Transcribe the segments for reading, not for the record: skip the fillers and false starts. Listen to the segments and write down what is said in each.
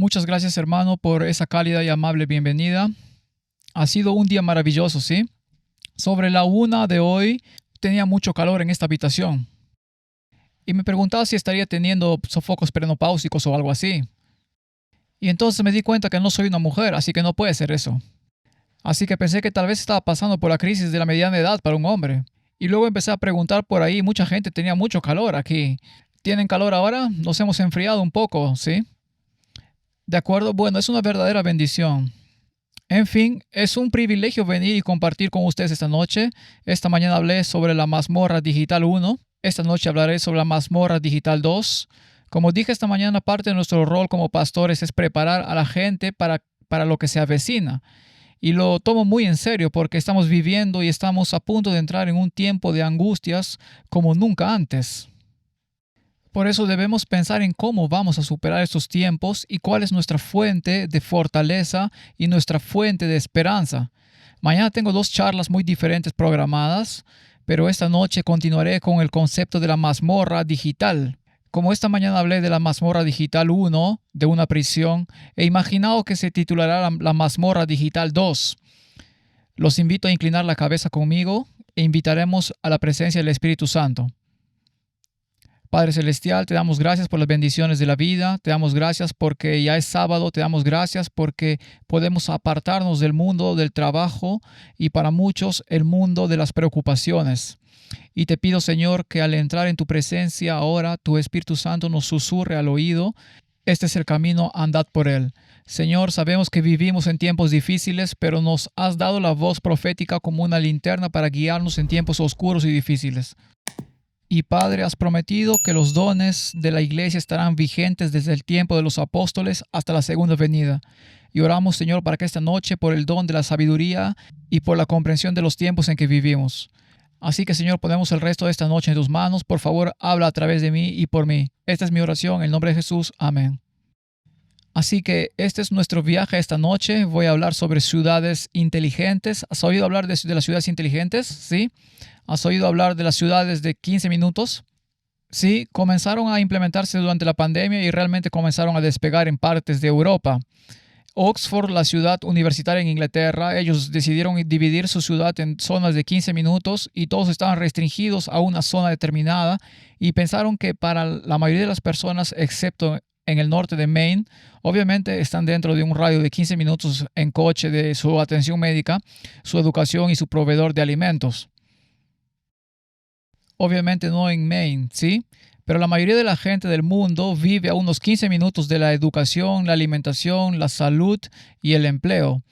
Muchas gracias, hermano, por esa cálida y amable bienvenida. Ha sido un día maravilloso, ¿sí? Sobre la 1 de hoy tenía mucho calor en esta habitación y me preguntaba si estaría teniendo sofocos perenopáusicos o algo así. Y entonces me di cuenta que no soy una mujer, así que no puede ser eso. Así que pensé que tal vez estaba pasando por la crisis de la mediana edad para un hombre. Y luego empecé a preguntar por ahí, mucha gente tenía mucho calor aquí. ¿Tienen calor ahora? Nos hemos enfriado un poco, ¿sí? De acuerdo, bueno, es una verdadera bendición. En fin, es un privilegio venir y compartir con ustedes esta noche. Esta mañana hablé sobre la mazmorra digital 1. Esta noche hablaré sobre la mazmorra digital 2. Como dije esta mañana, parte de nuestro rol como pastores es preparar a la gente para lo que se avecina. Y lo tomo muy en serio porque estamos viviendo y estamos a punto de entrar en un tiempo de angustias como nunca antes. Por eso debemos pensar en cómo vamos a superar estos tiempos y cuál es nuestra fuente de fortaleza y nuestra fuente de esperanza. Mañana tengo dos charlas muy diferentes programadas, pero esta noche continuaré con el concepto de la mazmorra digital. Como esta mañana hablé de la mazmorra digital 1, de una prisión, he imaginado que se titulará la mazmorra digital 2. Los invito a inclinar la cabeza conmigo e invitaremos a la presencia del Espíritu Santo. Padre Celestial, te damos gracias por las bendiciones de la vida, te damos gracias porque ya es sábado, te damos gracias porque podemos apartarnos del mundo del trabajo y para muchos el mundo de las preocupaciones. Y te pido, Señor, que al entrar en tu presencia ahora, tu Espíritu Santo nos susurre al oído, este es el camino, andad por él. Señor, sabemos que vivimos en tiempos difíciles, pero nos has dado la voz profética como una linterna para guiarnos en tiempos oscuros y difíciles. Y Padre, has prometido que los dones de la iglesia estarán vigentes desde el tiempo de los apóstoles hasta la segunda venida. Y oramos, Señor, para que esta noche, por el don de la sabiduría y por la comprensión de los tiempos en que vivimos. Así que, Señor, ponemos el resto de esta noche en tus manos. Por favor, habla a través de mí y por mí. Esta es mi oración, en el nombre de Jesús. Amén. Así que este es nuestro viaje esta noche. Voy a hablar sobre ciudades inteligentes. ¿Has oído hablar de las ciudades inteligentes? ¿Sí? ¿Has oído hablar de las ciudades de 15 minutos? Sí, comenzaron a implementarse durante la pandemia y realmente comenzaron a despegar en partes de Europa. Oxford, la ciudad universitaria en Inglaterra, ellos decidieron dividir su ciudad en zonas de 15 minutos y todos estaban restringidos a una zona determinada y pensaron que para la mayoría de las personas, excepto en el norte de Maine, obviamente están dentro de un radio de 15 minutos en coche de su atención médica, su educación y su proveedor de alimentos. Obviamente no en Maine, ¿sí? Pero la mayoría de la gente del mundo vive a unos 15 minutos de la educación, la alimentación, la salud y el empleo.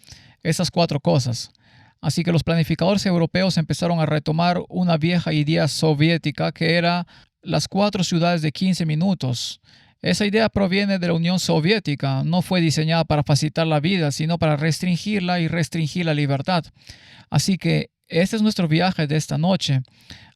Esas cuatro cosas. Así que los planificadores europeos empezaron a retomar una vieja idea soviética que era las 4 ciudades de 15 minutos. Esa idea proviene de la Unión Soviética, no fue diseñada para facilitar la vida, sino para restringirla y restringir la libertad. Así que este es nuestro viaje de esta noche.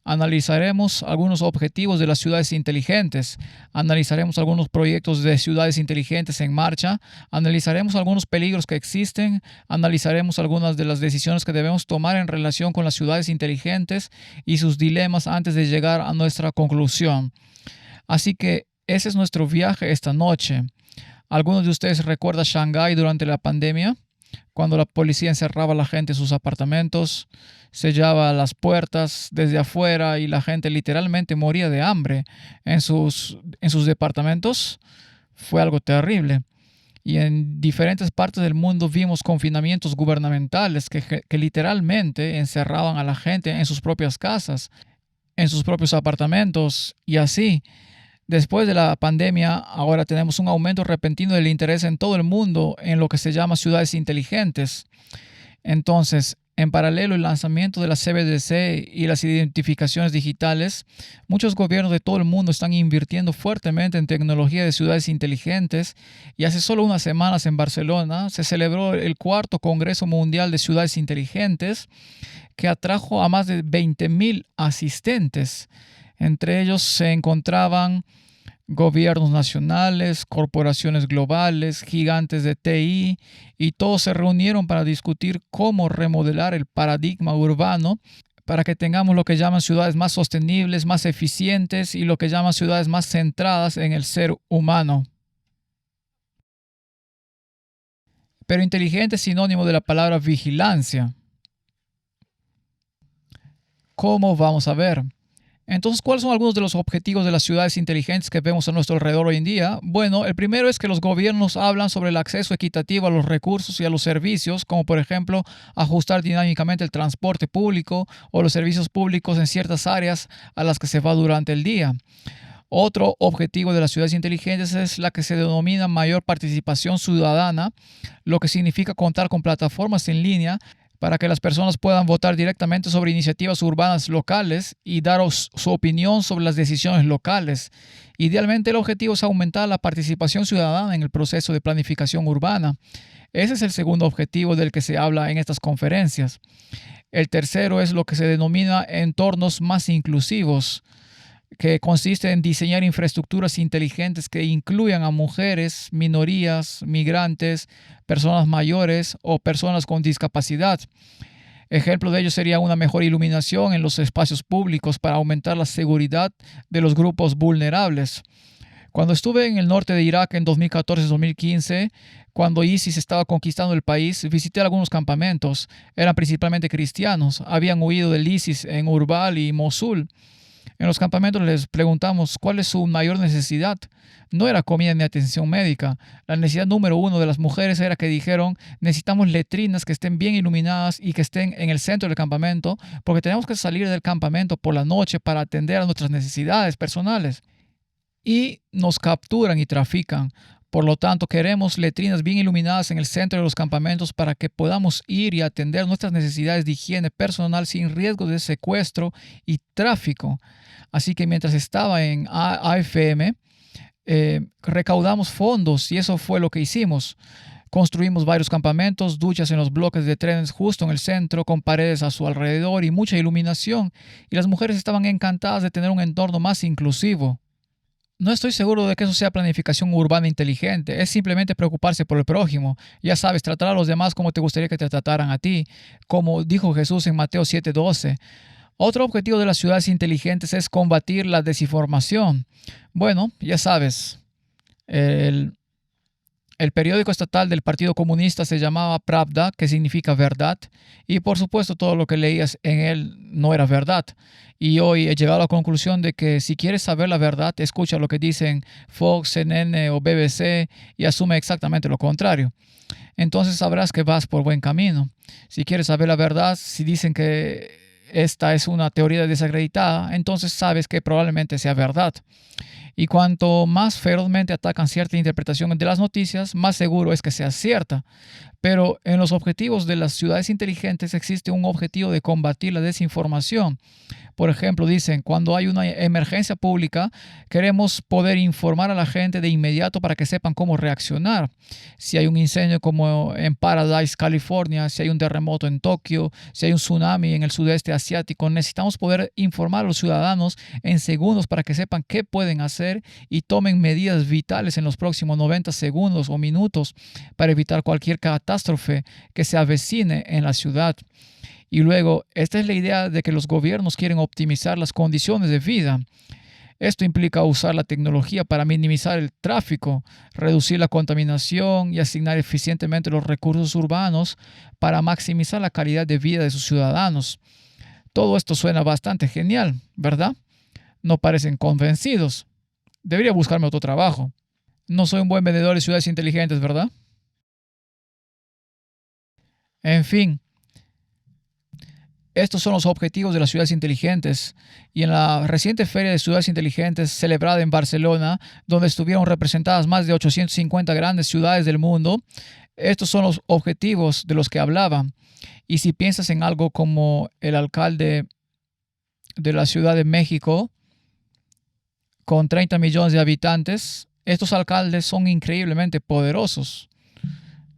Analizaremos algunos objetivos de las ciudades inteligentes, analizaremos algunos proyectos de ciudades inteligentes en marcha, analizaremos algunos peligros que existen, analizaremos algunas de las decisiones que debemos tomar en relación con las ciudades inteligentes y sus dilemas antes de llegar a nuestra conclusión. Así que ese es nuestro viaje esta noche. ¿Algunos de ustedes recuerdan Shanghái durante la pandemia? Cuando la policía encerraba a la gente en sus apartamentos, sellaba las puertas desde afuera y la gente literalmente moría de hambre en sus departamentos. Fue algo terrible. Y en diferentes partes del mundo vimos confinamientos gubernamentales que literalmente encerraban a la gente en sus propias casas, en sus propios apartamentos y así. Después de la pandemia, ahora tenemos un aumento repentino del interés en todo el mundo en lo que se llama ciudades inteligentes. Entonces, en paralelo al lanzamiento de la CBDC y las identificaciones digitales, muchos gobiernos de todo el mundo están invirtiendo fuertemente en tecnología de ciudades inteligentes y hace solo unas semanas en Barcelona se celebró el 4º Congreso Mundial de Ciudades Inteligentes que atrajo a más de 20,000 asistentes. Entre ellos se encontraban gobiernos nacionales, corporaciones globales, gigantes de TI, y todos se reunieron para discutir cómo remodelar el paradigma urbano para que tengamos lo que llaman ciudades más sostenibles, más eficientes y lo que llaman ciudades más centradas en el ser humano. Pero inteligente es sinónimo de la palabra vigilancia. ¿Cómo vamos a ver? Entonces, ¿cuáles son algunos de los objetivos de las ciudades inteligentes que vemos a nuestro alrededor hoy en día? Bueno, el primero es que los gobiernos hablan sobre el acceso equitativo a los recursos y a los servicios, como por ejemplo ajustar dinámicamente el transporte público o los servicios públicos en ciertas áreas a las que se va durante el día. Otro objetivo de las ciudades inteligentes es la que se denomina mayor participación ciudadana, lo que significa contar con plataformas en línea para que las personas puedan votar directamente sobre iniciativas urbanas locales y dar su opinión sobre las decisiones locales. Idealmente, el objetivo es aumentar la participación ciudadana en el proceso de planificación urbana. Ese es el segundo objetivo del que se habla en estas conferencias. El tercero es lo que se denomina entornos más inclusivos, que consiste en diseñar infraestructuras inteligentes que incluyan a mujeres, minorías, migrantes, personas mayores o personas con discapacidad. Ejemplo de ello sería una mejor iluminación en los espacios públicos para aumentar la seguridad de los grupos vulnerables. Cuando estuve en el norte de Irak en 2014-2015, cuando ISIS estaba conquistando el país, visité algunos campamentos. Eran principalmente cristianos. Habían huido del ISIS en Urbal y Mosul. En los campamentos les preguntamos cuál es su mayor necesidad. No era comida ni atención médica. La necesidad número uno de las mujeres era que dijeron: necesitamos letrinas que estén bien iluminadas y que estén en el centro del campamento, porque tenemos que salir del campamento por la noche para atender a nuestras necesidades personales. Y nos capturan y trafican. Por lo tanto, queremos letrinas bien iluminadas en el centro de los campamentos para que podamos ir y atender nuestras necesidades de higiene personal sin riesgo de secuestro y tráfico. Así que mientras estaba en AFM, recaudamos fondos y eso fue lo que hicimos. Construimos varios campamentos, duchas en los bloques de trenes justo en el centro, con paredes a su alrededor y mucha iluminación. Y las mujeres estaban encantadas de tener un entorno más inclusivo. No estoy seguro de que eso sea planificación urbana inteligente. Es simplemente preocuparse por el prójimo. Ya sabes, tratar a los demás como te gustaría que te trataran a ti, como dijo Jesús en Mateo 7:12. Otro objetivo de las ciudades inteligentes es combatir la desinformación. Bueno, ya sabes, el periódico estatal del Partido Comunista se llamaba Pravda, que significa verdad, y por supuesto todo lo que leías en él no era verdad. Y hoy he llegado a la conclusión de que si quieres saber la verdad, escucha lo que dicen Fox, CNN o BBC y asume exactamente lo contrario. Entonces sabrás que vas por buen camino. Si quieres saber la verdad, si dicen que esta es una teoría desacreditada, entonces sabes que probablemente sea verdad. Y cuanto más ferozmente atacan cierta interpretación de las noticias, más seguro es que sea cierta. Pero en los objetivos de las ciudades inteligentes existe un objetivo de combatir la desinformación. Por ejemplo, dicen, cuando hay una emergencia pública, queremos poder informar a la gente de inmediato para que sepan cómo reaccionar. Si hay un incendio como en Paradise, California, si hay un terremoto en Tokio, si hay un tsunami en el sudeste asiático, necesitamos poder informar a los ciudadanos en segundos para que sepan qué pueden hacer y tomen medidas vitales en los próximos 90 segundos o minutos para evitar cualquier catástrofe que se avecine en la ciudad. Y luego, esta es la idea de que los gobiernos quieren optimizar las condiciones de vida. Esto implica usar la tecnología para minimizar el tráfico, reducir la contaminación y asignar eficientemente los recursos urbanos para maximizar la calidad de vida de sus ciudadanos. Todo esto suena bastante genial, ¿verdad? No parecen convencidos. Debería buscarme otro trabajo. No soy un buen vendedor de ciudades inteligentes, ¿verdad? En fin. Estos son los objetivos de las ciudades inteligentes y en la reciente Feria de Ciudades Inteligentes celebrada en Barcelona, donde estuvieron representadas más de 850 grandes ciudades del mundo, estos son los objetivos de los que hablaban. Y si piensas en algo como el alcalde de la Ciudad de México, con 30 millones de habitantes, estos alcaldes son increíblemente poderosos.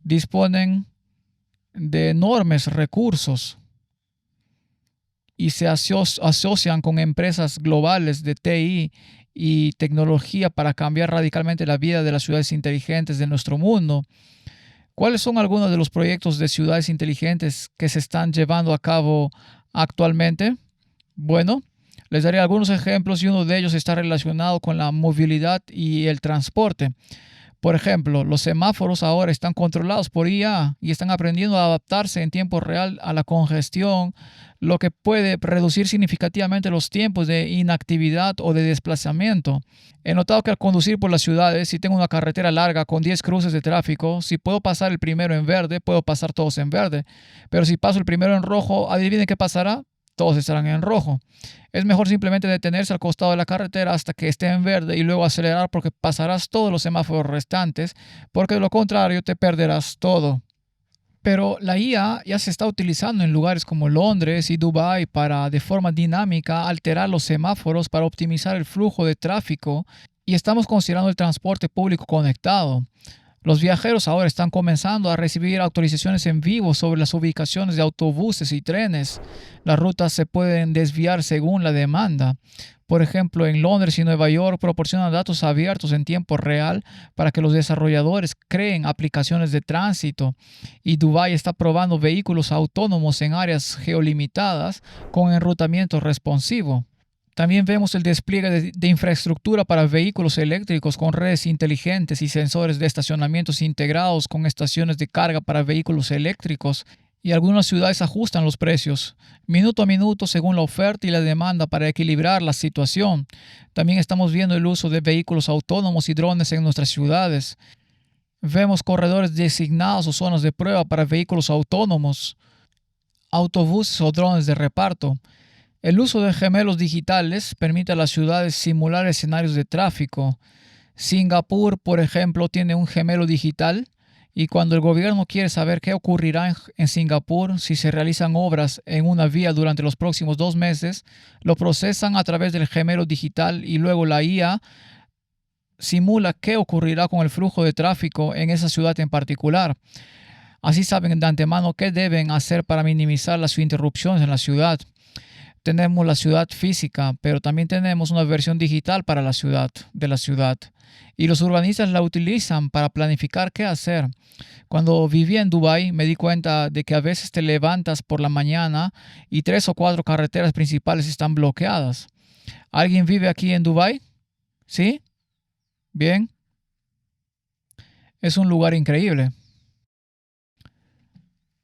Disponen de enormes recursos y se asocian con empresas globales de TI y tecnología para cambiar radicalmente la vida de las ciudades inteligentes de nuestro mundo. ¿Cuáles son algunos de los proyectos de ciudades inteligentes que se están llevando a cabo actualmente? Bueno, les daré algunos ejemplos y uno de ellos está relacionado con la movilidad y el transporte. Por ejemplo, los semáforos ahora están controlados por IA y están aprendiendo a adaptarse en tiempo real a la congestión, lo que puede reducir significativamente los tiempos de inactividad o de desplazamiento. He notado que al conducir por las ciudades, si tengo una carretera larga con 10 cruces de tráfico, si puedo pasar el primero en verde, puedo pasar todos en verde. Pero si paso el primero en rojo, adivinen qué pasará. Todos estarán en rojo. Es mejor simplemente detenerse al costado de la carretera hasta que esté en verde y luego acelerar porque pasarás todos los semáforos restantes, porque de lo contrario te perderás todo. Pero la IA ya se está utilizando en lugares como Londres y Dubái para, de forma dinámica, alterar los semáforos para optimizar el flujo de tráfico y estamos considerando el transporte público conectado. Los viajeros ahora están comenzando a recibir autorizaciones en vivo sobre las ubicaciones de autobuses y trenes. Las rutas se pueden desviar según la demanda. Por ejemplo, en Londres y Nueva York proporcionan datos abiertos en tiempo real para que los desarrolladores creen aplicaciones de tránsito. Y Dubái está probando vehículos autónomos en áreas geolimitadas con enrutamiento responsivo. También vemos el despliegue de infraestructura para vehículos eléctricos con redes inteligentes y sensores de estacionamientos integrados con estaciones de carga para vehículos eléctricos. Y algunas ciudades ajustan los precios, minuto a minuto según la oferta y la demanda para equilibrar la situación. También estamos viendo el uso de vehículos autónomos y drones en nuestras ciudades. Vemos corredores designados o zonas de prueba para vehículos autónomos, autobuses o drones de reparto. El uso de gemelos digitales permite a las ciudades simular escenarios de tráfico. Singapur, por ejemplo, tiene un gemelo digital y cuando el gobierno quiere saber qué ocurrirá en Singapur si se realizan obras en una vía durante los próximos 2 meses, lo procesan a través del gemelo digital y luego la IA simula qué ocurrirá con el flujo de tráfico en esa ciudad en particular. Así saben de antemano qué deben hacer para minimizar las interrupciones en la ciudad. Tenemos la ciudad física, pero también tenemos una versión digital para la ciudad, de la ciudad. Y los urbanistas la utilizan para planificar qué hacer. Cuando vivía en Dubái, me di cuenta de que a veces te levantas por la mañana y 3 o 4 carreteras principales están bloqueadas. ¿Alguien vive aquí en Dubái? ¿Sí? Bien. Es un lugar increíble.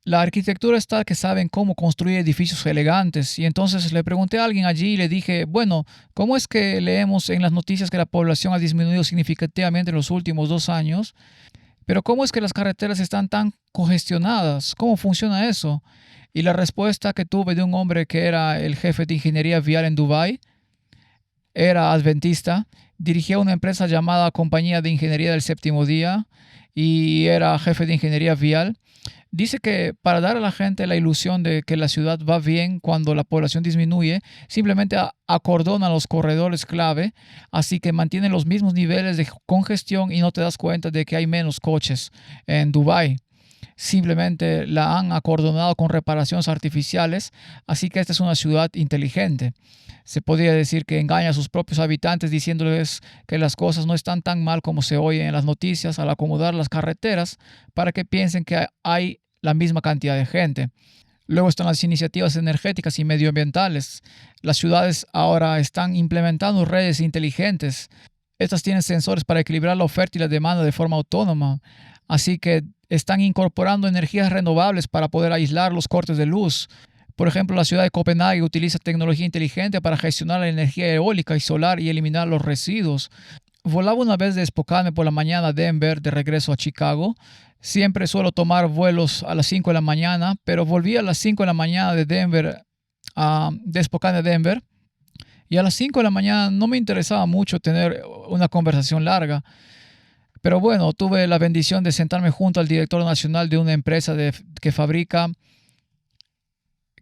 La arquitectura está que saben cómo construir edificios elegantes y entonces le pregunté a alguien allí y le dije, bueno, ¿cómo es que leemos en las noticias que la población ha disminuido significativamente en los últimos 2 años? Pero ¿cómo es que las carreteras están tan congestionadas? ¿Cómo funciona eso? Y la respuesta que tuve de un hombre que era el jefe de ingeniería vial en Dubái, era adventista, dirigía una empresa llamada Compañía de Ingeniería del Séptimo Día y era jefe de ingeniería vial. Dice que para dar a la gente la ilusión de que la ciudad va bien cuando la población disminuye, simplemente acordona los corredores clave, así que mantienen los mismos niveles de congestión y no te das cuenta de que hay menos coches en Dubái. Simplemente la han acordonado con reparaciones artificiales, así que esta es una ciudad inteligente. Se podría decir que engaña a sus propios habitantes diciéndoles que las cosas no están tan mal como se oye en las noticias al acomodar las carreteras para que piensen que hay la misma cantidad de gente. Luego están las iniciativas energéticas y medioambientales. Las ciudades ahora están implementando redes inteligentes. Estas tienen sensores para equilibrar la oferta y la demanda de forma autónoma. Así que están incorporando energías renovables para poder aislar los cortes de luz. Por ejemplo, la ciudad de Copenhague utiliza tecnología inteligente para gestionar la energía eólica y solar y eliminar los residuos. Volaba una vez de Spokane por la mañana a Denver de regreso a Chicago. Siempre suelo tomar vuelos a las 5 de la mañana, pero volví a las 5 de la mañana de Denver, de Spokane a Denver. Y a las 5 de la mañana no me interesaba mucho tener una conversación larga. Pero bueno, tuve la bendición de sentarme junto al director nacional de una empresa que fabrica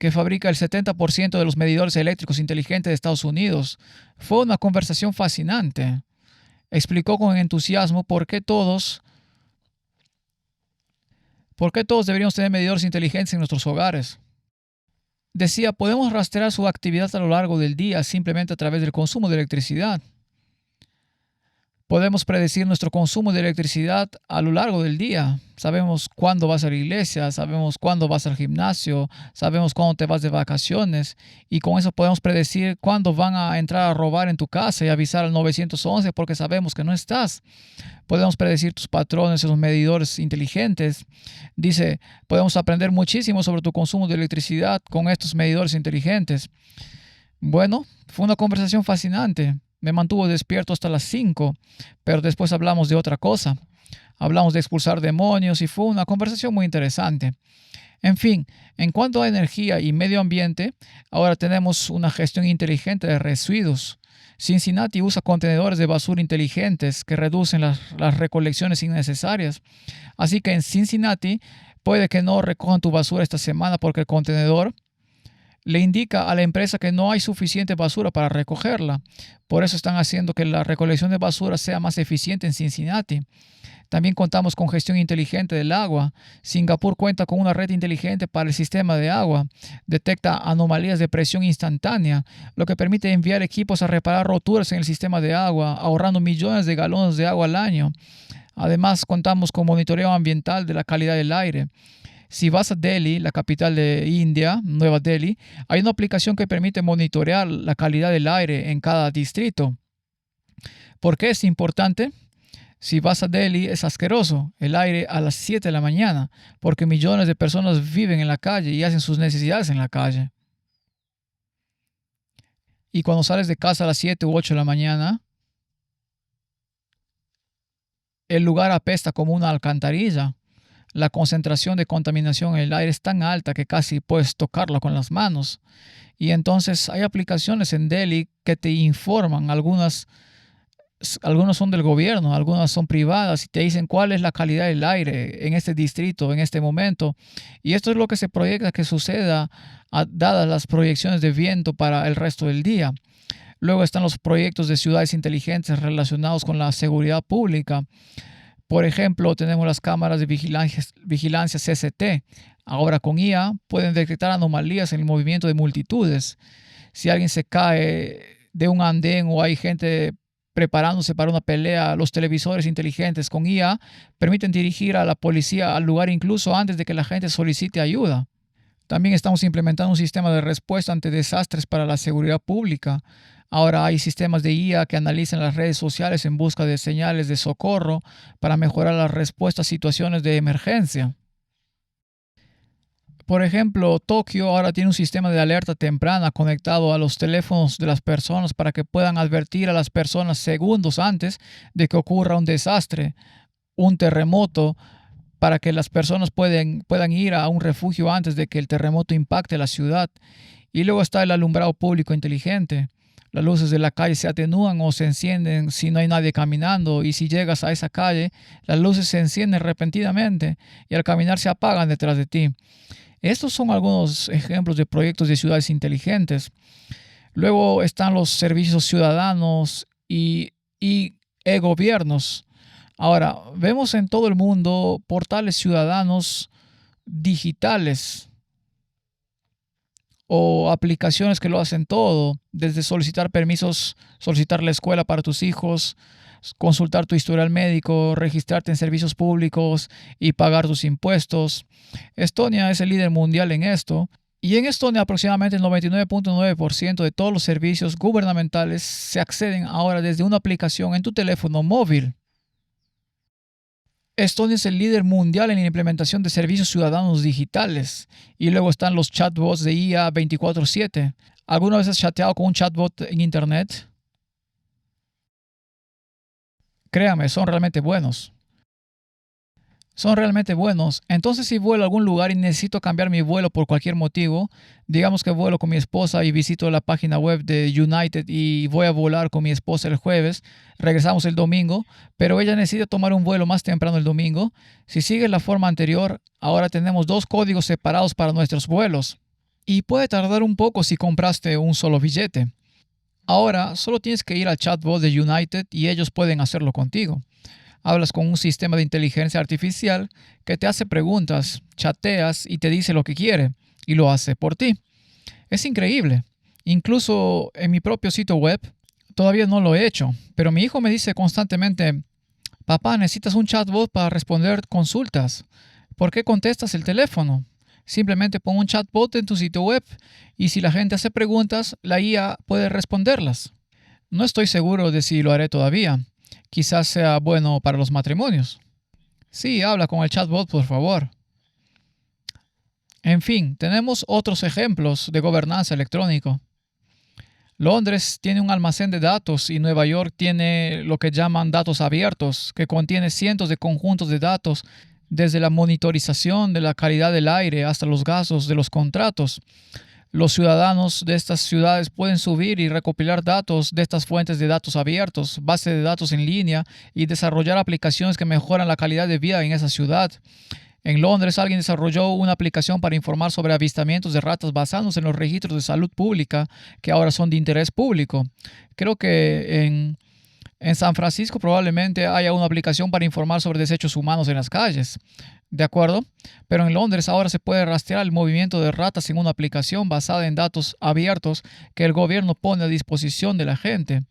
el 70% de los medidores eléctricos inteligentes de Estados Unidos. Fue una conversación fascinante. Explicó con entusiasmo por qué todos deberíamos tener medidores inteligentes en nuestros hogares. Decía, podemos rastrear su actividad a lo largo del día simplemente a través del consumo de electricidad. Podemos predecir nuestro consumo de electricidad a lo largo del día. Sabemos cuándo vas a la iglesia, sabemos cuándo vas al gimnasio, sabemos cuándo te vas de vacaciones y con eso podemos predecir cuándo van a entrar a robar en tu casa y avisar al 911 porque sabemos que no estás. Podemos predecir tus patrones en los medidores inteligentes. Dice, podemos aprender muchísimo sobre tu consumo de electricidad con estos medidores inteligentes. Bueno, fue una conversación fascinante. Me mantuvo despierto hasta las 5, pero después hablamos de otra cosa. Hablamos de expulsar demonios y fue una conversación muy interesante. En fin, en cuanto a energía y medio ambiente, ahora tenemos una gestión inteligente de residuos. Cincinnati usa contenedores de basura inteligentes que reducen las recolecciones innecesarias. Así que en Cincinnati puede que no recojan tu basura esta semana porque el contenedor le indica a la empresa que no hay suficiente basura para recogerla. Por eso están haciendo que la recolección de basura sea más eficiente en Cincinnati. También contamos con gestión inteligente del agua. Singapur cuenta con una red inteligente para el sistema de agua. Detecta anomalías de presión instantánea, lo que permite enviar equipos a reparar roturas en el sistema de agua, ahorrando millones de galones de agua al año. Además, contamos con monitoreo ambiental de la calidad del aire. Si vas a Delhi, la capital de India, Nueva Delhi, hay una aplicación que permite monitorear la calidad del aire en cada distrito. ¿Por qué es importante? Si vas a Delhi es asqueroso el aire a las 7 de la mañana, porque millones de personas viven en la calle y hacen sus necesidades en la calle. Y cuando sales de casa a las 7 u 8 de la mañana, el lugar apesta como una alcantarilla. La concentración de contaminación en el aire es tan alta que casi puedes tocarlo con las manos. Y entonces hay aplicaciones en Delhi que te informan, algunas son del gobierno, algunas son privadas y te dicen cuál es la calidad del aire en este distrito, en este momento. Y esto es lo que se proyecta que suceda dadas las proyecciones de viento para el resto del día. Luego están los proyectos de ciudades inteligentes relacionados con la seguridad pública. Por ejemplo, tenemos las cámaras de vigilancia CCT. Ahora con IA pueden detectar anomalías en el movimiento de multitudes. Si alguien se cae de un andén o hay gente preparándose para una pelea, los televisores inteligentes con IA permiten dirigir a la policía al lugar incluso antes de que la gente solicite ayuda. También estamos implementando un sistema de respuesta ante desastres para la seguridad pública. Ahora hay sistemas de IA que analizan las redes sociales en busca de señales de socorro para mejorar la respuesta a situaciones de emergencia. Por ejemplo, Tokio ahora tiene un sistema de alerta temprana conectado a los teléfonos de las personas para que puedan advertir a las personas segundos antes de que ocurra un desastre, un terremoto, para que las personas puedan ir a un refugio antes de que el terremoto impacte la ciudad. Y luego está el alumbrado público inteligente. Las luces de la calle se atenúan o se encienden si no hay nadie caminando, y si llegas a esa calle, las luces se encienden repentinamente y al caminar se apagan detrás de ti. Estos son algunos ejemplos de proyectos de ciudades inteligentes. Luego están los servicios ciudadanos y e-gobiernos. Ahora, vemos en todo el mundo portales ciudadanos digitales o aplicaciones que lo hacen todo, desde solicitar permisos, solicitar la escuela para tus hijos, consultar tu historial médico, registrarte en servicios públicos y pagar tus impuestos. Estonia es el líder mundial en esto. Y en Estonia aproximadamente el 99.9% de todos los servicios gubernamentales se acceden ahora desde una aplicación en tu teléfono móvil. Estonia es el líder mundial en la implementación de servicios ciudadanos digitales. Y luego están los chatbots de IA 24/7. ¿Alguna vez has chateado con un chatbot en internet? Créame, son realmente buenos. Son realmente buenos. Entonces, si vuelo a algún lugar y necesito cambiar mi vuelo por cualquier motivo, digamos que vuelo con mi esposa y visito la página web de United y voy a volar con mi esposa el jueves, regresamos el domingo, pero ella necesita tomar un vuelo más temprano el domingo. Si sigues la forma anterior, ahora tenemos 2 códigos separados para nuestros vuelos. Y puede tardar un poco si compraste un solo billete. Ahora, solo tienes que ir al chatbot de United y ellos pueden hacerlo contigo. Hablas con un sistema de inteligencia artificial que te hace preguntas, chateas y te dice lo que quiere y lo hace por ti. Es increíble. Incluso en mi propio sitio web Todavía no lo he hecho, pero mi hijo me dice constantemente, papá, necesitas un chatbot para responder consultas. ¿Por qué contestas el teléfono? Simplemente pon un chatbot en tu sitio web y si la gente hace preguntas, la IA puede responderlas. No estoy seguro de si lo haré todavía. Quizás sea bueno para los matrimonios. Sí, habla con el chatbot, por favor. En fin, tenemos otros ejemplos de gobernanza electrónica. Londres tiene un almacén de datos y Nueva York tiene lo que llaman datos abiertos, que contiene cientos de conjuntos de datos, desde la monitorización de la calidad del aire hasta los gastos de los contratos. Los ciudadanos de estas ciudades pueden subir y recopilar datos de estas fuentes de datos abiertos, bases de datos en línea y desarrollar aplicaciones que mejoran la calidad de vida en esa ciudad. En Londres, alguien desarrolló una aplicación para informar sobre avistamientos de ratas basándose en los registros de salud pública que ahora son de interés público. Creo que en San Francisco probablemente haya una aplicación para informar sobre desechos humanos en las calles. ¿De acuerdo? Pero en Londres ahora se puede rastrear el movimiento de ratas en una aplicación basada en datos abiertos que el gobierno pone a disposición de la gente.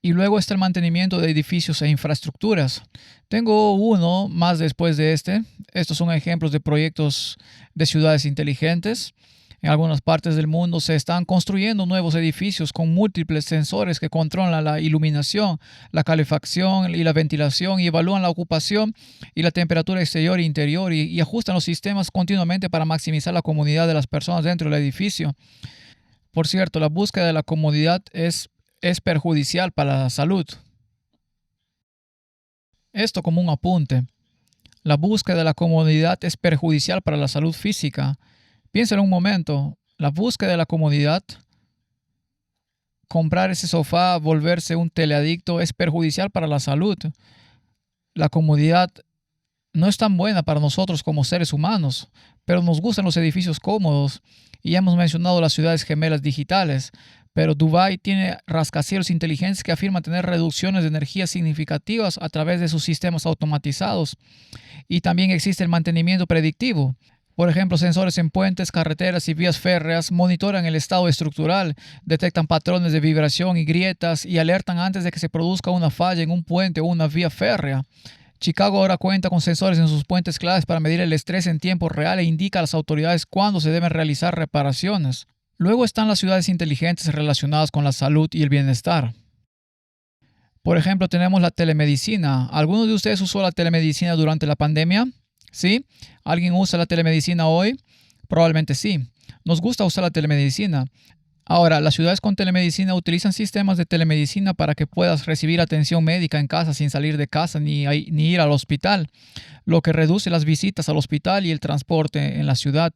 Y luego está el mantenimiento de edificios e infraestructuras. Tengo uno más después de este. Estos son ejemplos de proyectos de ciudades inteligentes. En algunas partes del mundo se están construyendo nuevos edificios con múltiples sensores que controlan la iluminación, la calefacción y la ventilación y evalúan la ocupación y la temperatura exterior e interior y ajustan los sistemas continuamente para maximizar la comodidad de las personas dentro del edificio. Por cierto, la búsqueda de la comodidad es perjudicial para la salud. Esto como un apunte. La búsqueda de la comodidad es perjudicial para la salud física. Piénsalo un momento. La búsqueda de la comodidad, comprar ese sofá, volverse un teleadicto, es perjudicial para la salud. La comodidad no es tan buena para nosotros como seres humanos, pero nos gustan los edificios cómodos y ya hemos mencionado las ciudades gemelas digitales. Pero Dubái tiene rascacielos inteligentes que afirman tener reducciones de energía significativas a través de sus sistemas automatizados. Y también existe el mantenimiento predictivo. Por ejemplo, sensores en puentes, carreteras y vías férreas monitoran el estado estructural, detectan patrones de vibración y grietas y alertan antes de que se produzca una falla en un puente o una vía férrea. Chicago ahora cuenta con sensores en sus puentes claves para medir el estrés en tiempo real e indica a las autoridades cuándo se deben realizar reparaciones. Luego están las ciudades inteligentes relacionadas con la salud y el bienestar. Por ejemplo, tenemos la telemedicina. ¿Alguno de ustedes usó la telemedicina durante la pandemia? ¿Sí? ¿Alguien usa la telemedicina hoy? Probablemente sí. Nos gusta usar la telemedicina. Ahora, las ciudades con telemedicina utilizan sistemas de telemedicina para que puedas recibir atención médica en casa sin salir de casa ni ir al hospital, lo que reduce las visitas al hospital y el transporte en la ciudad.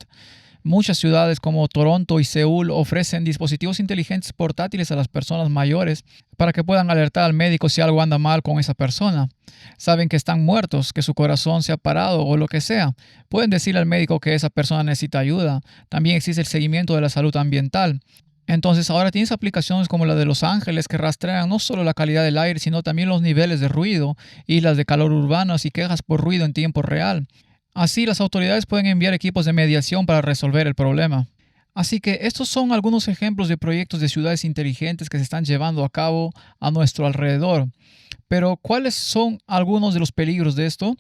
Muchas ciudades como Toronto y Seúl ofrecen dispositivos inteligentes portátiles a las personas mayores para que puedan alertar al médico si algo anda mal con esa persona. Saben que están muertos, que su corazón se ha parado o lo que sea. Pueden decirle al médico que esa persona necesita ayuda. También existe el seguimiento de la salud ambiental. Entonces ahora tienes aplicaciones como la de Los Ángeles que rastrean no solo la calidad del aire, sino también los niveles de ruido, islas de calor urbanas y quejas por ruido en tiempo real. Así, las autoridades pueden enviar equipos de mediación para resolver el problema. Así que estos son algunos ejemplos de proyectos de ciudades inteligentes que se están llevando a cabo a nuestro alrededor. Pero, ¿cuáles son algunos de los peligros de esto?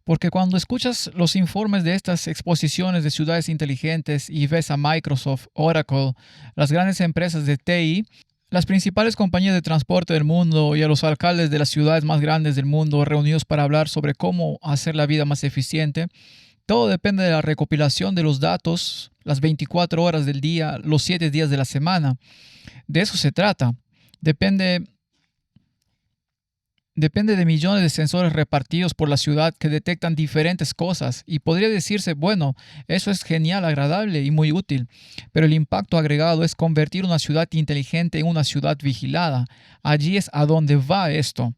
Porque cuando escuchas los informes de estas exposiciones de ciudades inteligentes y ves a Microsoft, Oracle, las grandes empresas de TI, las principales compañías de transporte del mundo y a los alcaldes de las ciudades más grandes del mundo reunidos para hablar sobre cómo hacer la vida más eficiente, todo depende de la recopilación de los datos las 24 horas del día, los 7 días de la semana. De eso se trata. Depende de millones de sensores repartidos por la ciudad que detectan diferentes cosas y podría decirse, bueno, eso es genial, agradable y muy útil, pero el impacto agregado es convertir una ciudad inteligente en una ciudad vigilada. Allí es a donde va esto.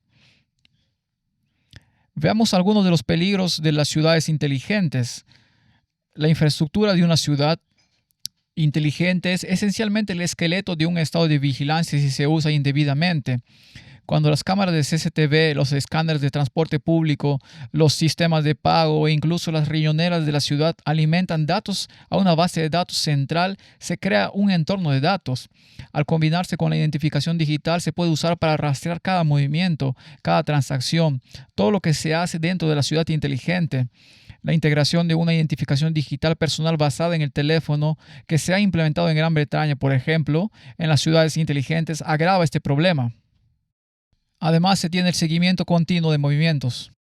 Veamos algunos de los peligros de las ciudades inteligentes. La infraestructura de una ciudad inteligente es esencialmente el esqueleto de un estado de vigilancia si se usa indebidamente. Cuando las cámaras de CCTV, los escáneres de transporte público, los sistemas de pago e incluso las riñoneras de la ciudad alimentan datos a una base de datos central, se crea un entorno de datos. Al combinarse con la identificación digital, se puede usar para rastrear cada movimiento, cada transacción, todo lo que se hace dentro de la ciudad inteligente. La integración de una identificación digital personal basada en el teléfono que se ha implementado en Gran Bretaña, por ejemplo, en las ciudades inteligentes, agrava este problema. Además, se tiene el seguimiento continuo de movimientos.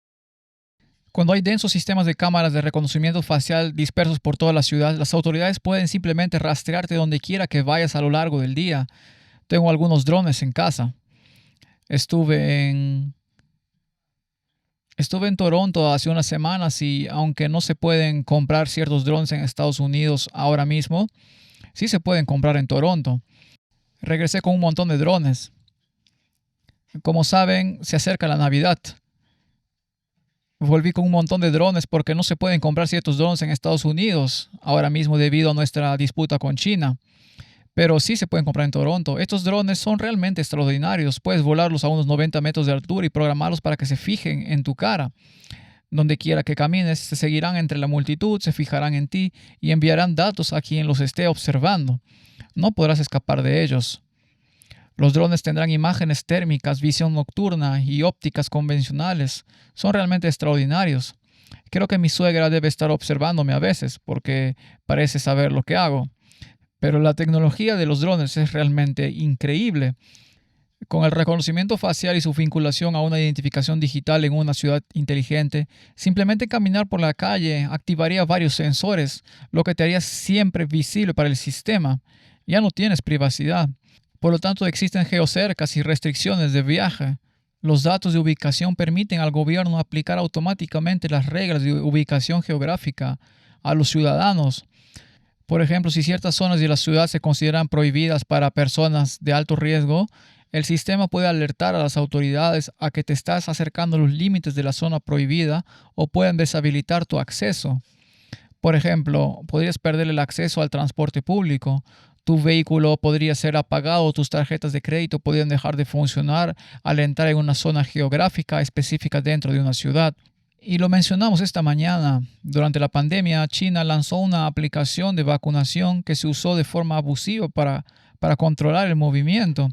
Cuando hay densos sistemas de cámaras de reconocimiento facial dispersos por toda la ciudad, las autoridades pueden simplemente rastrearte donde quiera que vayas a lo largo del día. Tengo algunos drones en casa. Estuve en Toronto hace unas semanas y aunque no se pueden comprar ciertos drones en Estados Unidos ahora mismo, sí se pueden comprar en Toronto. Regresé con un montón de drones. Como saben, se acerca la Navidad. Volví con un montón de drones porque no se pueden comprar ciertos drones en Estados Unidos ahora mismo debido a nuestra disputa con China. Pero sí se pueden comprar en Toronto. Estos drones son realmente extraordinarios. Puedes volarlos a unos 90 metros de altura y programarlos para que se fijen en tu cara. Donde quiera que camines, se seguirán entre la multitud, se fijarán en ti y enviarán datos a quien los esté observando. No podrás escapar de ellos. Los drones tendrán imágenes térmicas, visión nocturna y ópticas convencionales. Son realmente extraordinarios. Creo que mi suegra debe estar observándome a veces porque parece saber lo que hago. Pero la tecnología de los drones es realmente increíble. Con el reconocimiento facial y su vinculación a una identificación digital en una ciudad inteligente, simplemente caminar por la calle activaría varios sensores, lo que te haría siempre visible para el sistema. Ya no tienes privacidad. Por lo tanto, existen geocercas y restricciones de viaje. Los datos de ubicación permiten al gobierno aplicar automáticamente las reglas de ubicación geográfica a los ciudadanos. Por ejemplo, si ciertas zonas de la ciudad se consideran prohibidas para personas de alto riesgo, el sistema puede alertar a las autoridades a que te estás acercando a los límites de la zona prohibida o pueden deshabilitar tu acceso. Por ejemplo, podrías perder el acceso al transporte público. Tu vehículo podría ser apagado o tus tarjetas de crédito podrían dejar de funcionar al entrar en una zona geográfica específica dentro de una ciudad. Y lo mencionamos esta mañana. Durante la pandemia, China lanzó una aplicación de vacunación que se usó de forma abusiva para controlar el movimiento.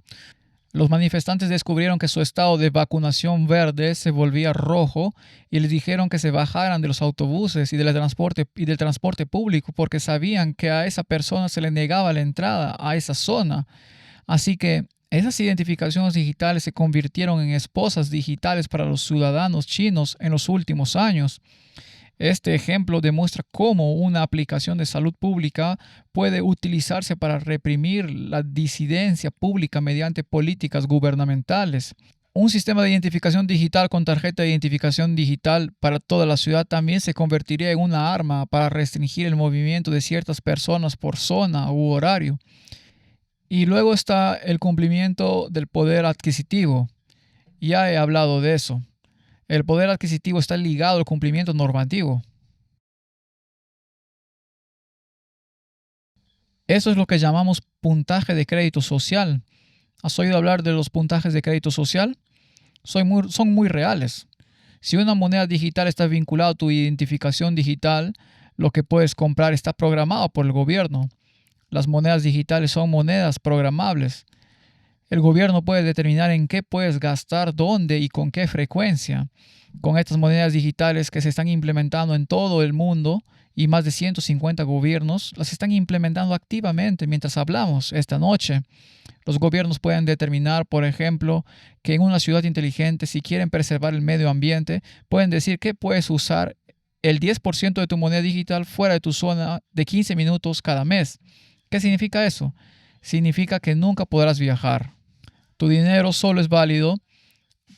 Los manifestantes descubrieron que su estado de vacunación verde se volvía rojo y les dijeron que se bajaran de los autobuses y del transporte público porque sabían que a esa persona se le negaba la entrada a esa zona. Así que esas identificaciones digitales se convirtieron en esposas digitales para los ciudadanos chinos en los últimos años. Este ejemplo demuestra cómo una aplicación de salud pública puede utilizarse para reprimir la disidencia pública mediante políticas gubernamentales. Un sistema de identificación digital con tarjeta de identificación digital para toda la ciudad también se convertiría en una arma para restringir el movimiento de ciertas personas por zona u horario. Y luego está el cumplimiento del poder adquisitivo. Ya he hablado de eso. El poder adquisitivo está ligado al cumplimiento normativo. Eso es lo que llamamos puntaje de crédito social. ¿Has oído hablar de los puntajes de crédito social? Son muy reales. Si una moneda digital está vinculada a tu identificación digital, lo que puedes comprar está programado por el gobierno. Las monedas digitales son monedas programables. El gobierno puede determinar en qué puedes gastar, dónde y con qué frecuencia. Con estas monedas digitales que se están implementando en todo el mundo y más de 150 gobiernos las están implementando activamente mientras hablamos esta noche. Los gobiernos pueden determinar, por ejemplo, que en una ciudad inteligente, si quieren preservar el medio ambiente, pueden decir que puedes usar el 10% de tu moneda digital fuera de tu zona de 15 minutos cada mes. ¿Qué significa eso? Significa que nunca podrás viajar. Tu dinero solo es válido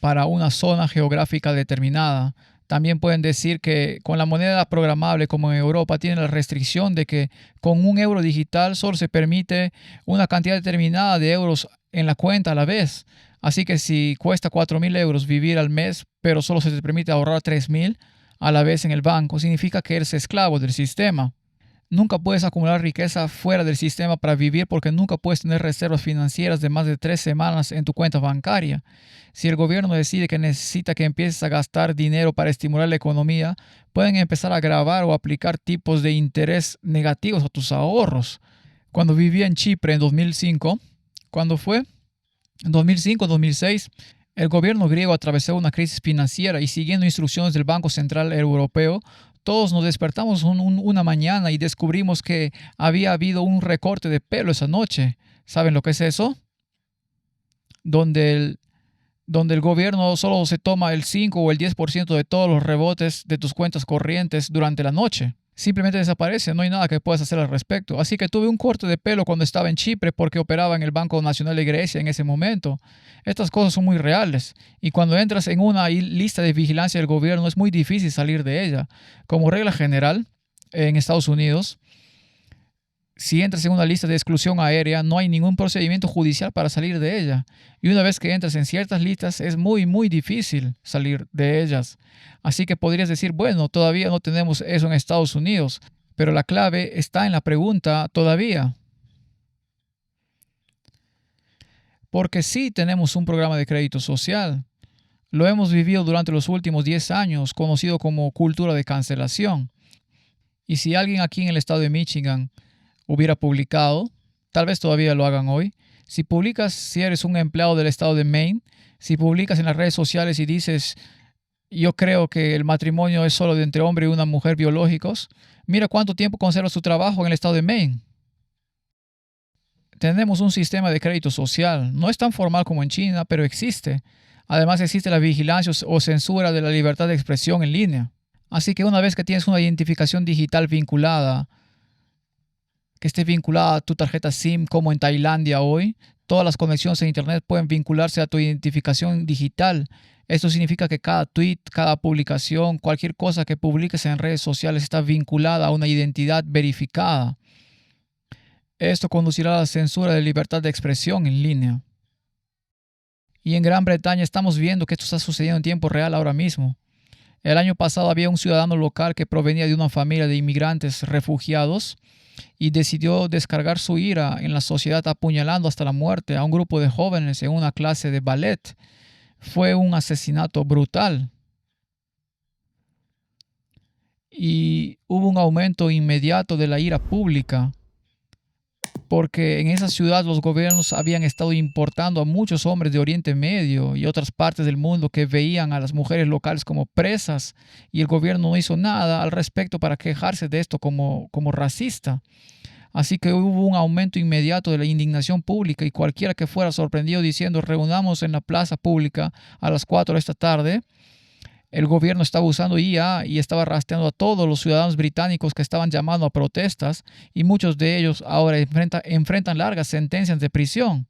para una zona geográfica determinada. También pueden decir que con la moneda programable como en Europa tienen la restricción de que con un euro digital solo se permite una cantidad determinada de euros en la cuenta a la vez. Así que si cuesta 4.000 euros vivir al mes, pero solo se te permite ahorrar 3.000 a la vez en el banco, significa que eres esclavo del sistema. Nunca puedes acumular riqueza fuera del sistema para vivir porque nunca puedes tener reservas financieras de más de 3 semanas en tu cuenta bancaria. Si el gobierno decide que necesita que empieces a gastar dinero para estimular la economía, pueden empezar a grabar o aplicar tipos de interés negativos a tus ahorros. Cuando vivía en Chipre en 2005, ¿cuándo fue? En 2005-2006, el gobierno griego atravesó una crisis financiera y siguiendo instrucciones del Banco Central Europeo, todos nos despertamos una mañana y descubrimos que había habido un recorte de pelo esa noche. ¿Saben lo que es eso? Donde el gobierno solo se toma el 5 o el 10% de todos los rebotes de tus cuentas corrientes durante la noche. Simplemente desaparece, no hay nada que puedas hacer al respecto. Así que tuve un corte de pelo cuando estaba en Chipre porque operaba en el Banco Nacional de Grecia en ese momento. Estas cosas son muy reales y cuando entras en una lista de vigilancia del gobierno es muy difícil salir de ella. Como regla general, en Estados Unidos, si entras en una lista de exclusión aérea, no hay ningún procedimiento judicial para salir de ella. Y una vez que entras en ciertas listas, es muy, muy difícil salir de ellas. Así que podrías decir, bueno, todavía no tenemos eso en Estados Unidos, pero la clave está en la pregunta todavía. Porque sí tenemos un programa de crédito social. Lo hemos vivido durante los últimos 10 años, conocido como cultura de cancelación. Y si alguien aquí en el estado de Michigan hubiera publicado, tal vez todavía lo hagan hoy, si publicas, si eres un empleado del estado de Maine, si publicas en las redes sociales y dices, yo creo que el matrimonio es solo de entre hombre y una mujer biológicos, mira cuánto tiempo conservas tu trabajo en el estado de Maine. Tenemos un sistema de crédito social, no es tan formal como en China, pero existe. Además existe la vigilancia o censura de la libertad de expresión en línea. Así que una vez que tienes una identificación digital vinculada, que esté vinculada a tu tarjeta SIM como en Tailandia hoy, todas las conexiones a Internet pueden vincularse a tu identificación digital. Esto significa que cada tweet, cada publicación, cualquier cosa que publiques en redes sociales está vinculada a una identidad verificada. Esto conducirá a la censura de libertad de expresión en línea. Y en Gran Bretaña estamos viendo que esto está sucediendo en tiempo real ahora mismo. El año pasado había un ciudadano local que provenía de una familia de inmigrantes refugiados y decidió descargar su ira en la sociedad apuñalando hasta la muerte a un grupo de jóvenes en una clase de ballet. Fue un asesinato brutal. Y hubo un aumento inmediato de la ira pública porque en esa ciudad los gobiernos habían estado importando a muchos hombres de Oriente Medio y otras partes del mundo que veían a las mujeres locales como presas y el gobierno no hizo nada al respecto para quejarse de esto como racista. Así que hubo un aumento inmediato de la indignación pública y cualquiera que fuera sorprendido diciendo reunamos en la plaza pública a las 4 de esta tarde, el gobierno estaba usando IA y estaba rastreando a todos los ciudadanos británicos que estaban llamando a protestas y muchos de ellos ahora enfrentan largas sentencias de prisión.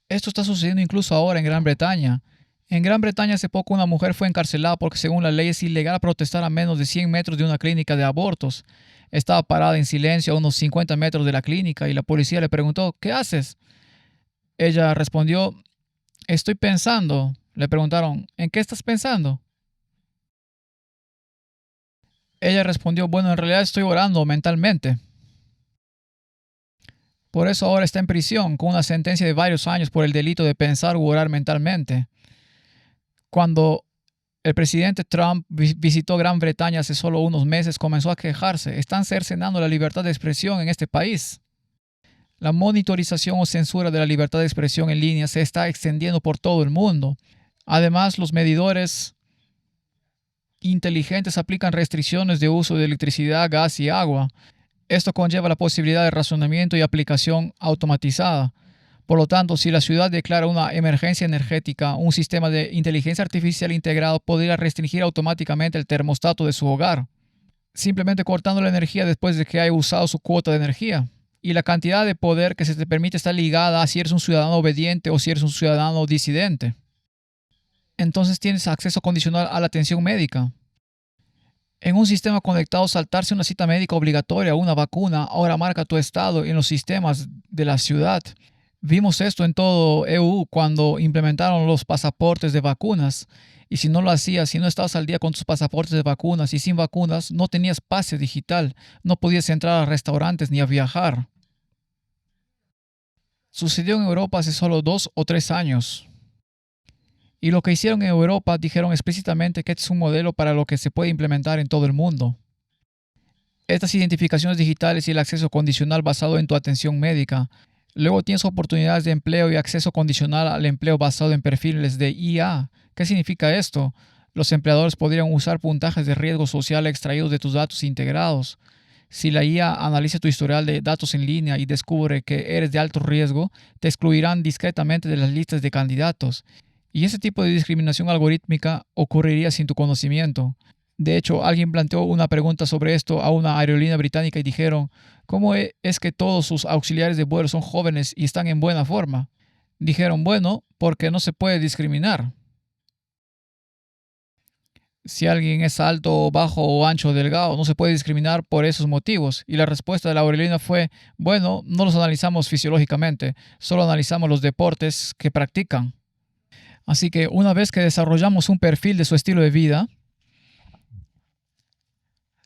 Esto está sucediendo incluso ahora en Gran Bretaña. En Gran Bretaña hace poco una mujer fue encarcelada porque según la ley es ilegal protestar a menos de 100 metros de una clínica de abortos. Estaba parada en silencio a unos 50 metros de la clínica y la policía le preguntó, ¿qué haces? Ella respondió, estoy pensando. Le preguntaron, ¿en qué estás pensando? Ella respondió, bueno, en realidad estoy orando mentalmente. Por eso ahora está en prisión con una sentencia de varios años por el delito de pensar u orar mentalmente. Cuando el presidente Trump visitó Gran Bretaña hace solo unos meses, comenzó a quejarse. Están cercenando la libertad de expresión en este país. La monitorización o censura de la libertad de expresión en línea se está extendiendo por todo el mundo. Además, los medidores inteligentes aplican restricciones de uso de electricidad, gas y agua. Esto conlleva la posibilidad de razonamiento y aplicación automatizada. Por lo tanto, si la ciudad declara una emergencia energética, un sistema de inteligencia artificial integrado podría restringir automáticamente el termostato de su hogar, simplemente cortando la energía después de que haya usado su cuota de energía. Y la cantidad de poder que se te permite está ligada a si eres un ciudadano obediente o si eres un ciudadano disidente. Entonces tienes acceso condicional a la atención médica. En un sistema conectado, saltarse una cita médica obligatoria o una vacuna ahora marca tu estado en los sistemas de la ciudad. Vimos esto en todo EU cuando implementaron los pasaportes de vacunas. Y si no lo hacías, si no estabas al día con tus pasaportes de vacunas y sin vacunas, no tenías pase digital, no podías entrar a restaurantes ni a viajar. Sucedió en Europa hace solo 2 o 3 años. Y lo que hicieron en Europa dijeron explícitamente que este es un modelo para lo que se puede implementar en todo el mundo. Estas identificaciones digitales y el acceso condicional basado en tu atención médica. Luego tienes oportunidades de empleo y acceso condicional al empleo basado en perfiles de IA. ¿Qué significa esto? Los empleadores podrían usar puntajes de riesgo social extraídos de tus datos integrados. Si la IA analiza tu historial de datos en línea y descubre que eres de alto riesgo, te excluirán discretamente de las listas de candidatos. Y ese tipo de discriminación algorítmica ocurriría sin tu conocimiento. De hecho, alguien planteó una pregunta sobre esto a una aerolínea británica y dijeron, ¿cómo es que todos sus auxiliares de vuelo son jóvenes y están en buena forma? Dijeron, bueno, porque no se puede discriminar. Si alguien es alto, bajo o ancho o delgado, no se puede discriminar por esos motivos. Y la respuesta de la aerolínea fue, bueno, no los analizamos fisiológicamente, solo analizamos los deportes que practican. Así que una vez que desarrollamos un perfil de su estilo de vida,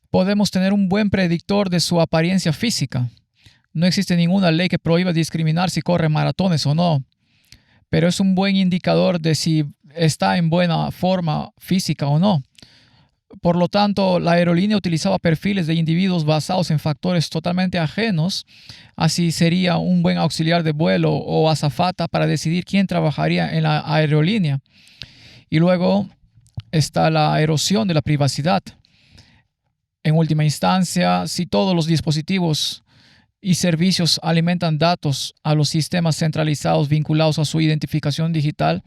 podemos tener un buen predictor de su apariencia física. No existe ninguna ley que prohíba discriminar si corre maratones o no, pero es un buen indicador de si está en buena forma física o no. Por lo tanto, la aerolínea utilizaba perfiles de individuos basados en factores totalmente ajenos. Así sería un buen auxiliar de vuelo o azafata para decidir quién trabajaría en la aerolínea. Y luego está la erosión de la privacidad. En última instancia, si todos los dispositivos y servicios alimentan datos a los sistemas centralizados vinculados a su identificación digital,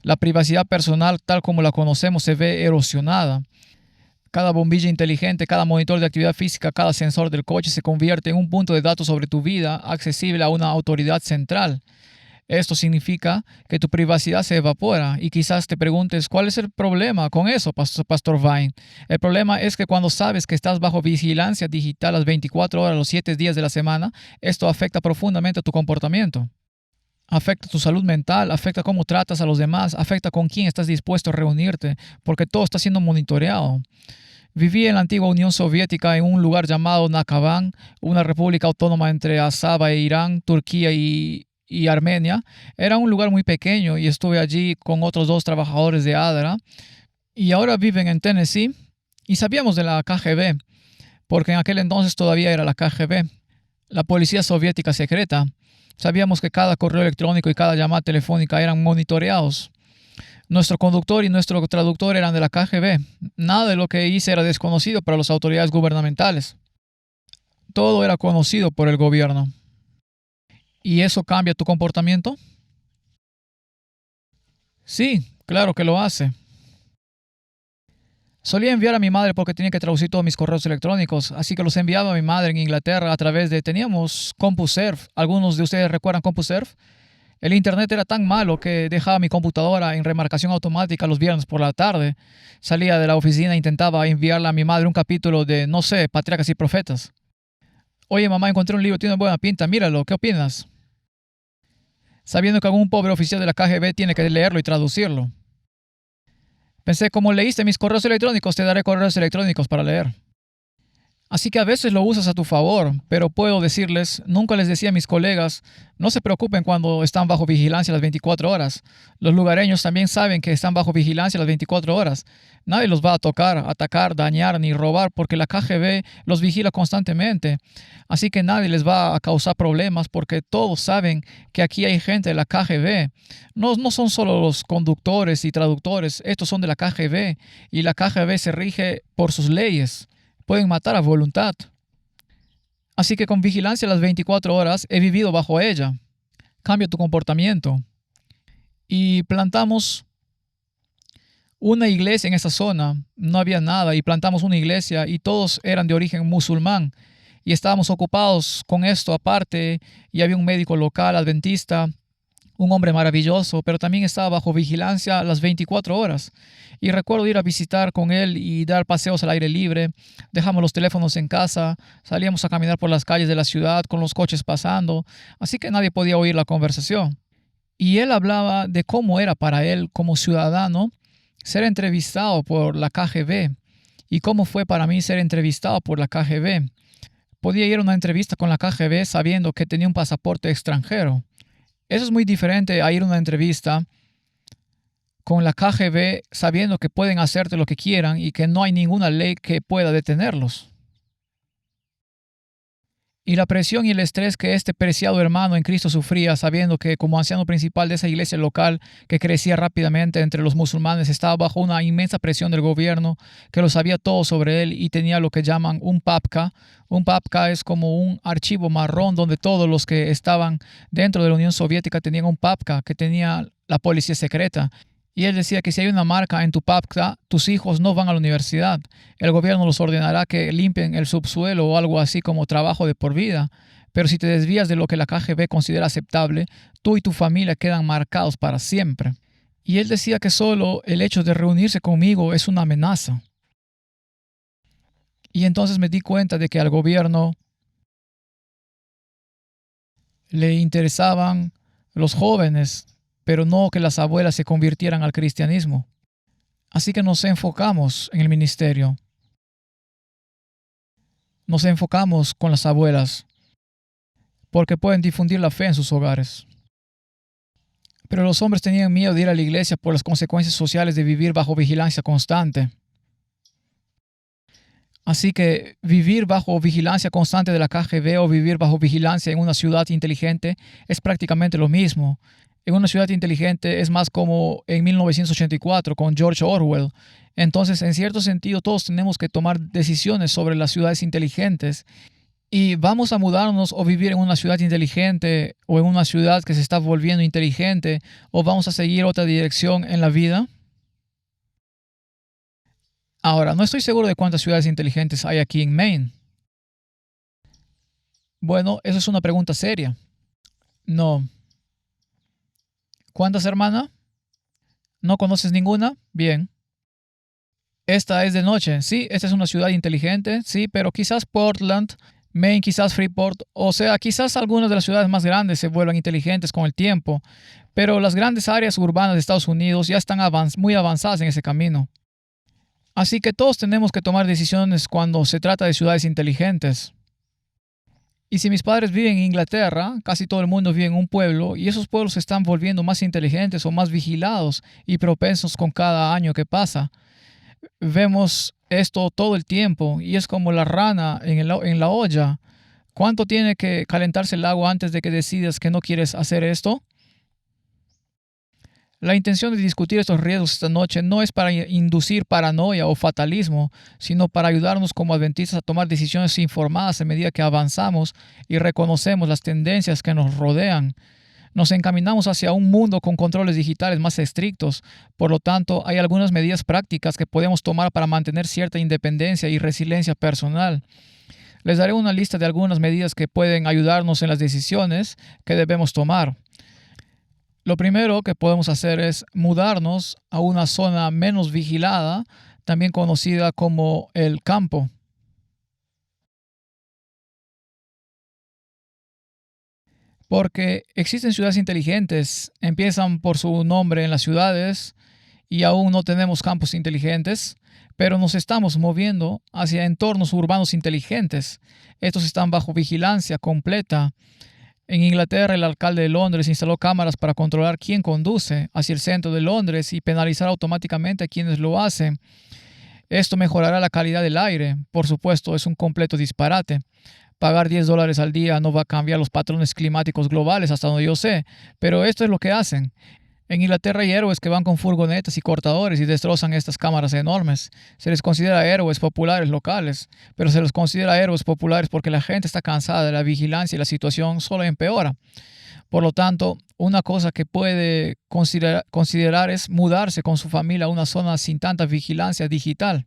la privacidad personal tal como la conocemos se ve erosionada. Cada bombilla inteligente, cada monitor de actividad física, cada sensor del coche se convierte en un punto de datos sobre tu vida accesible a una autoridad central. Esto significa que tu privacidad se evapora y quizás te preguntes, ¿cuál es el problema con eso, Pastor Vine? El problema es que cuando sabes que estás bajo vigilancia digital las 24 horas, los 7 días de la semana, esto afecta profundamente a tu comportamiento. Afecta tu salud mental, afecta cómo tratas a los demás, afecta con quién estás dispuesto a reunirte, porque todo está siendo monitoreado. Viví en la antigua Unión Soviética en un lugar llamado Nakhavan, una república autónoma entre Azaba e Irán, Turquía y Armenia. Era un lugar muy pequeño y estuve allí con otros 2 trabajadores de Adara y ahora viven en Tennessee y sabíamos de la KGB, porque en aquel entonces todavía era la KGB, la policía soviética secreta. Sabíamos que cada correo electrónico y cada llamada telefónica eran monitoreados. Nuestro conductor y nuestro traductor eran de la KGB. Nada de lo que hice era desconocido para las autoridades gubernamentales. Todo era conocido por el gobierno. ¿Y eso cambia tu comportamiento? Sí, claro que lo hace. Solía enviar a mi madre porque tenía que traducir todos mis correos electrónicos, así que los enviaba a mi madre en Inglaterra a través de... Teníamos CompuServe. ¿Algunos de ustedes recuerdan CompuServe? El internet era tan malo que dejaba mi computadora en remarcación automática los viernes por la tarde. Salía de la oficina e intentaba enviarle a mi madre un capítulo de, no sé, Patriarcas y Profetas. Oye, mamá, encontré un libro, tiene buena pinta, míralo, ¿qué opinas? Sabiendo que algún pobre oficial de la KGB tiene que leerlo y traducirlo. Pensé, como leíste mis correos electrónicos, te daré correos electrónicos para leer. Así que a veces lo usas a tu favor, pero puedo decirles, nunca les decía a mis colegas, no se preocupen cuando están bajo vigilancia las 24 horas. Los lugareños también saben que están bajo vigilancia las 24 horas. Nadie los va a tocar, atacar, dañar ni robar porque la KGB los vigila constantemente. Así que nadie les va a causar problemas porque todos saben que aquí hay gente de la KGB. No son solo los conductores y traductores, estos son de la KGB y la KGB se rige por sus leyes. Pueden matar a voluntad. Así que con vigilancia las 24 horas he vivido bajo ella. Cambia tu comportamiento. Y plantamos una iglesia en esa zona. No había nada y plantamos una iglesia y todos eran de origen musulmán. Y estábamos ocupados con esto aparte y había un médico local adventista un hombre maravilloso, pero también estaba bajo vigilancia las 24 horas. Y recuerdo ir a visitar con él y dar paseos al aire libre. Dejamos los teléfonos en casa, salíamos a caminar por las calles de la ciudad con los coches pasando, así que nadie podía oír la conversación. Y él hablaba de cómo era para él como ciudadano ser entrevistado por la KGB y cómo fue para mí ser entrevistado por la KGB. Podía ir a una entrevista con la KGB sabiendo que tenía un pasaporte extranjero. Eso es muy diferente a ir a una entrevista con la KGB sabiendo que pueden hacerte lo que quieran y que no hay ninguna ley que pueda detenerlos. Y la presión y el estrés que este preciado hermano en Cristo sufría, sabiendo que como anciano principal de esa iglesia local que crecía rápidamente entre los musulmanes, estaba bajo una inmensa presión del gobierno que lo sabía todo sobre él y tenía lo que llaman un papka. Un papka es como un archivo marrón donde todos los que estaban dentro de la Unión Soviética tenían un papka que tenía la policía secreta. Y él decía que si hay una marca en tu papka, tus hijos no van a la universidad. El gobierno los ordenará que limpien el subsuelo o algo así como trabajo de por vida. Pero si te desvías de lo que la KGB considera aceptable, tú y tu familia quedan marcados para siempre. Y él decía que solo el hecho de reunirse conmigo es una amenaza. Y entonces me di cuenta de que al gobierno le interesaban los jóvenes, pero no que las abuelas se convirtieran al cristianismo. Así que nos enfocamos en el ministerio. Nos enfocamos con las abuelas, porque pueden difundir la fe en sus hogares. Pero los hombres tenían miedo de ir a la iglesia por las consecuencias sociales de vivir bajo vigilancia constante. Así que vivir bajo vigilancia constante de la KGB o vivir bajo vigilancia en una ciudad inteligente es prácticamente lo mismo. En una ciudad inteligente es más como en 1984 con George Orwell. Entonces, en cierto sentido, todos tenemos que tomar decisiones sobre las ciudades inteligentes. Y vamos a mudarnos o vivir en una ciudad inteligente o en una ciudad que se está volviendo inteligente o vamos a seguir otra dirección en la vida. Ahora, no estoy seguro de cuántas ciudades inteligentes hay aquí en Maine. Bueno, eso es una pregunta seria. No. ¿Cuántas, hermana? ¿No conoces ninguna? Bien. Esta es de noche. Sí, esta es una ciudad inteligente. Sí, pero quizás Portland, Maine, quizás Freeport. O sea, quizás algunas de las ciudades más grandes se vuelvan inteligentes con el tiempo. Pero las grandes áreas urbanas de Estados Unidos ya están muy avanzadas en ese camino. Así que todos tenemos que tomar decisiones cuando se trata de ciudades inteligentes. Y si mis padres viven en Inglaterra, casi todo el mundo vive en un pueblo y esos pueblos se están volviendo más inteligentes o más vigilados y propensos con cada año que pasa. Vemos esto todo el tiempo y es como la rana en la olla. ¿Cuánto tiene que calentarse el agua antes de que decidas que no quieres hacer esto? La intención de discutir estos riesgos esta noche no es para inducir paranoia o fatalismo, sino para ayudarnos como adventistas a tomar decisiones informadas a medida que avanzamos y reconocemos las tendencias que nos rodean. Nos encaminamos hacia un mundo con controles digitales más estrictos, por lo tanto hay algunas medidas prácticas que podemos tomar para mantener cierta independencia y resiliencia personal. Les daré una lista de algunas medidas que pueden ayudarnos en las decisiones que debemos tomar. Lo primero que podemos hacer es mudarnos a una zona menos vigilada, también conocida como el campo. Porque existen ciudades inteligentes, empiezan por su nombre en las ciudades y aún no tenemos campos inteligentes, pero nos estamos moviendo hacia entornos urbanos inteligentes. Estos están bajo vigilancia completa. En Inglaterra, el alcalde de Londres instaló cámaras para controlar quién conduce hacia el centro de Londres y penalizar automáticamente a quienes lo hacen. Esto mejorará la calidad del aire. Por supuesto, es un completo disparate. Pagar $10 al día no va a cambiar los patrones climáticos globales hasta donde yo sé, pero esto es lo que hacen. En Inglaterra hay héroes que van con furgonetas y cortadores y destrozan estas cámaras enormes. Se les considera héroes populares locales, pero se les considera héroes populares porque la gente está cansada de la vigilancia y la situación solo empeora. Por lo tanto, una cosa que puede considerar es mudarse con su familia a una zona sin tanta vigilancia digital.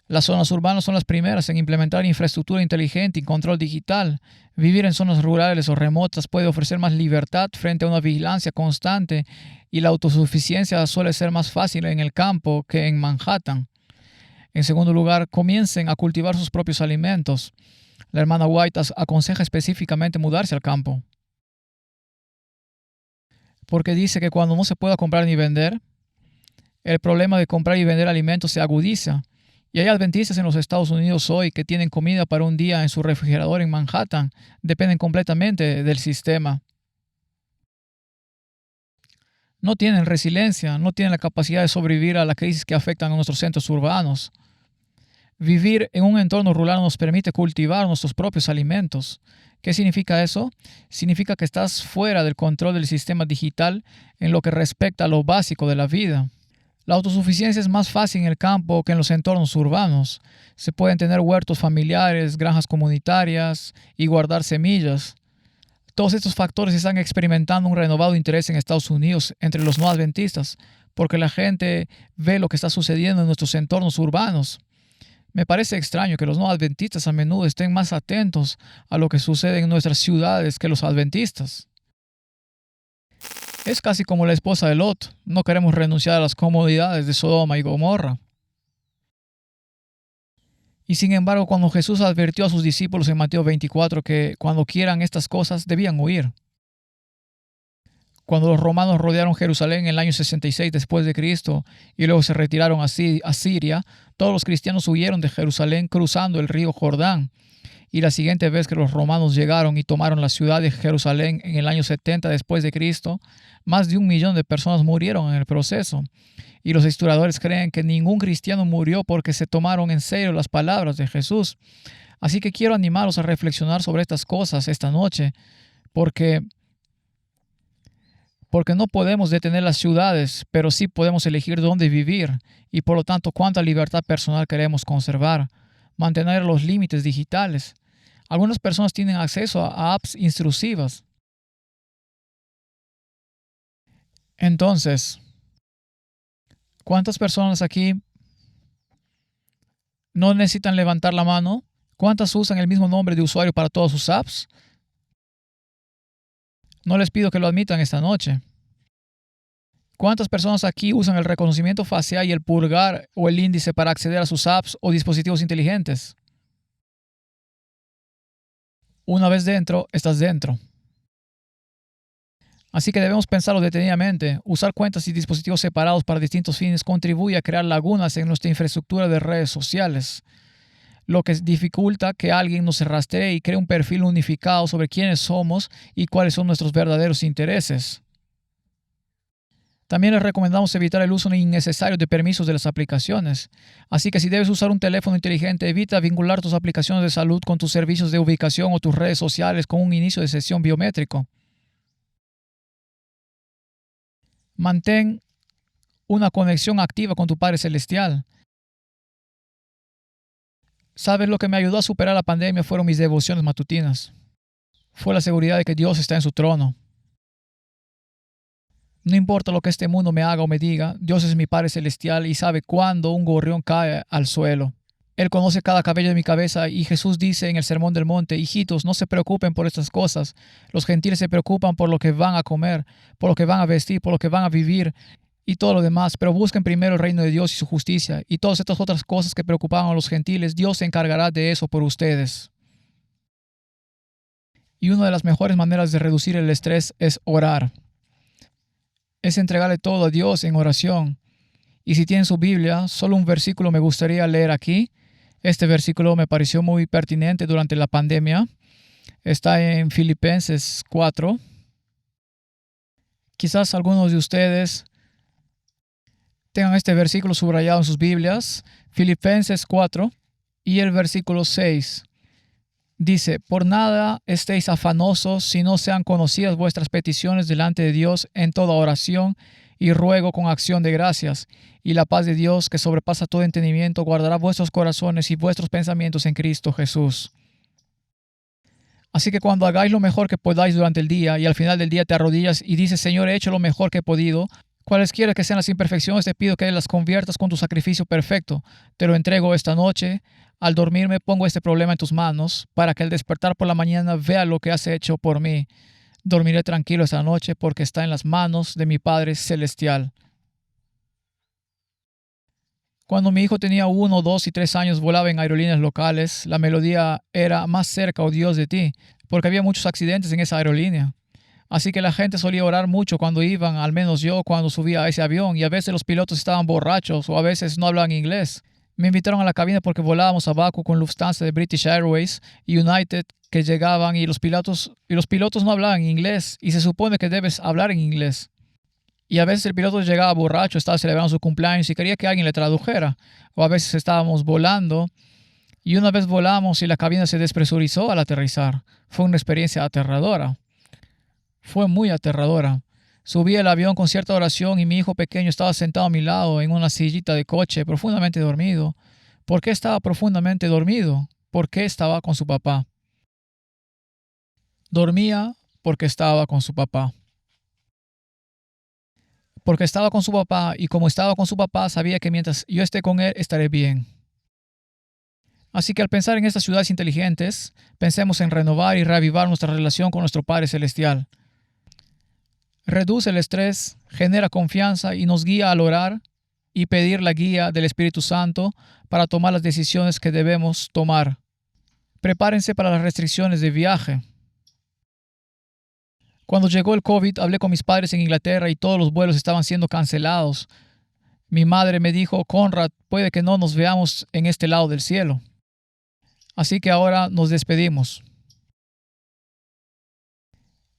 Las zonas urbanas son las primeras en implementar infraestructura inteligente y control digital. Vivir en zonas rurales o remotas puede ofrecer más libertad frente a una vigilancia constante y la autosuficiencia suele ser más fácil en el campo que en Manhattan. En segundo lugar, comiencen a cultivar sus propios alimentos. La hermana White aconseja específicamente mudarse al campo, porque dice que cuando no se pueda comprar ni vender, el problema de comprar y vender alimentos se agudiza. Y hay adventistas en los Estados Unidos hoy que tienen comida para un día en su refrigerador en Manhattan. Dependen completamente del sistema. No tienen resiliencia, no tienen la capacidad de sobrevivir a las crisis que afectan a nuestros centros urbanos. Vivir en un entorno rural nos permite cultivar nuestros propios alimentos. ¿Qué significa eso? Significa que estás fuera del control del sistema digital en lo que respecta a lo básico de la vida. La autosuficiencia es más fácil en el campo que en los entornos urbanos. Se pueden tener huertos familiares, granjas comunitarias y guardar semillas. Todos estos factores están experimentando un renovado interés en Estados Unidos entre los no adventistas, porque la gente ve lo que está sucediendo en nuestros entornos urbanos. Me parece extraño que los no adventistas a menudo estén más atentos a lo que sucede en nuestras ciudades que los adventistas. Es casi como la esposa de Lot. No queremos renunciar a las comodidades de Sodoma y Gomorra. Y sin embargo, cuando Jesús advirtió a sus discípulos en Mateo 24 que cuando quieran estas cosas debían huir. Cuando los romanos rodearon Jerusalén en el año 66 después de Cristo y luego se retiraron a Siria, todos los cristianos huyeron de Jerusalén cruzando el río Jordán. Y la siguiente vez que los romanos llegaron y tomaron la ciudad de Jerusalén en el año 70 después de Cristo, más de 1 millón de personas murieron en el proceso. Y los historiadores creen que ningún cristiano murió porque se tomaron en serio las palabras de Jesús. Así que quiero animaros a reflexionar sobre estas cosas esta noche, porque no podemos detener las ciudades, pero sí podemos elegir dónde vivir y por lo tanto cuánta libertad personal queremos conservar, mantener los límites digitales. Algunas personas tienen acceso a apps intrusivas. Entonces, ¿cuántas personas aquí no necesitan levantar la mano? ¿Cuántas usan el mismo nombre de usuario para todas sus apps? No les pido que lo admitan esta noche. ¿Cuántas personas aquí usan el reconocimiento facial y el pulgar o el índice para acceder a sus apps o dispositivos inteligentes? Una vez dentro, estás dentro. Así que debemos pensarlo detenidamente. Usar cuentas y dispositivos separados para distintos fines contribuye a crear lagunas en nuestra infraestructura de redes sociales, lo que dificulta que alguien nos rastree y cree un perfil unificado sobre quiénes somos y cuáles son nuestros verdaderos intereses. También les recomendamos evitar el uso innecesario de permisos de las aplicaciones. Así que si debes usar un teléfono inteligente, evita vincular tus aplicaciones de salud con tus servicios de ubicación o tus redes sociales con un inicio de sesión biométrico. Mantén una conexión activa con tu Padre Celestial. ¿Sabes lo que me ayudó a superar la pandemia? Fueron mis devociones matutinas. Fue la seguridad de que Dios está en su trono. No importa lo que este mundo me haga o me diga, Dios es mi Padre Celestial y sabe cuándo un gorrión cae al suelo. Él conoce cada cabello de mi cabeza y Jesús dice en el Sermón del Monte: hijitos, no se preocupen por estas cosas. Los gentiles se preocupan por lo que van a comer, por lo que van a vestir, por lo que van a vivir y todo lo demás, pero busquen primero el reino de Dios y su justicia, y todas estas otras cosas que preocupaban a los gentiles, Dios se encargará de eso por ustedes. Y una de las mejores maneras de reducir el estrés es orar. Es entregarle todo a Dios en oración. Y si tienen su Biblia, solo un versículo me gustaría leer aquí. Este versículo me pareció muy pertinente durante la pandemia. Está en Filipenses 4. Quizás algunos de ustedes tengan este versículo subrayado en sus Biblias. Filipenses 4 y el versículo 6. Dice: por nada estéis afanosos, si no sean conocidas vuestras peticiones delante de Dios en toda oración y ruego con acción de gracias. Y la paz de Dios, que sobrepasa todo entendimiento, guardará vuestros corazones y vuestros pensamientos en Cristo Jesús. Así que cuando hagáis lo mejor que podáis durante el día y al final del día te arrodillas y dices: Señor, he hecho lo mejor que he podido, Cualesquiera que sean las imperfecciones, te pido que las conviertas con tu sacrificio perfecto. Te lo entrego esta noche. Al dormirme pongo este problema en tus manos, para que al despertar por la mañana vea lo que has hecho por mí. Dormiré tranquilo esta noche porque está en las manos de mi Padre Celestial. Cuando mi hijo tenía 1, 2 y 3 años, volaba en aerolíneas locales. La melodía era "Más cerca, oh Dios, de ti", porque había muchos accidentes en esa aerolínea. Así que la gente solía orar mucho cuando iban, al menos yo cuando subía a ese avión, y a veces los pilotos estaban borrachos o a veces no hablaban inglés. Me invitaron a la cabina porque volábamos a Baku con Lufthansa de British Airways y United, que llegaban, y los pilotos no hablaban inglés, y se supone que debes hablar en inglés. Y a veces el piloto llegaba borracho, estaba celebrando su cumpleaños y quería que alguien le tradujera. O a veces estábamos volando y una vez volamos y la cabina se despresurizó al aterrizar. Fue una experiencia aterradora. Fue muy aterradora. Subí al avión con cierta oración y mi hijo pequeño estaba sentado a mi lado en una sillita de coche, profundamente dormido. ¿Por qué estaba profundamente dormido? ¿Por qué estaba con su papá? Dormía porque estaba con su papá. Porque estaba con su papá, y como estaba con su papá sabía que mientras yo esté con él estaré bien. Así que al pensar en estas ciudades inteligentes, pensemos en renovar y reavivar nuestra relación con nuestro Padre Celestial. Reduce el estrés, genera confianza y nos guía al orar y pedir la guía del Espíritu Santo para tomar las decisiones que debemos tomar. Prepárense para las restricciones de viaje. Cuando llegó el COVID, hablé con mis padres en Inglaterra y todos los vuelos estaban siendo cancelados. Mi madre me dijo: Conrad, puede que no nos veamos en este lado del cielo. Así que ahora nos despedimos.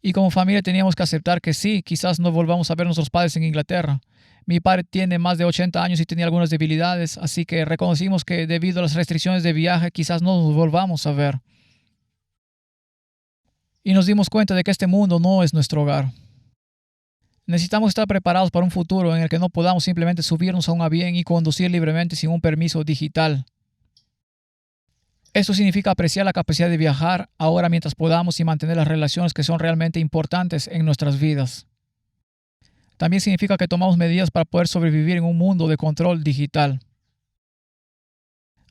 Y como familia teníamos que aceptar que sí, quizás no volvamos a ver a nuestros padres en Inglaterra. Mi padre tiene más de 80 años y tenía algunas debilidades, así que reconocimos que debido a las restricciones de viaje quizás no nos volvamos a ver. Y nos dimos cuenta de que este mundo no es nuestro hogar. Necesitamos estar preparados para un futuro en el que no podamos simplemente subirnos a un avión y conducir libremente sin un permiso digital. Esto significa apreciar la capacidad de viajar ahora mientras podamos y mantener las relaciones que son realmente importantes en nuestras vidas. También significa que tomamos medidas para poder sobrevivir en un mundo de control digital.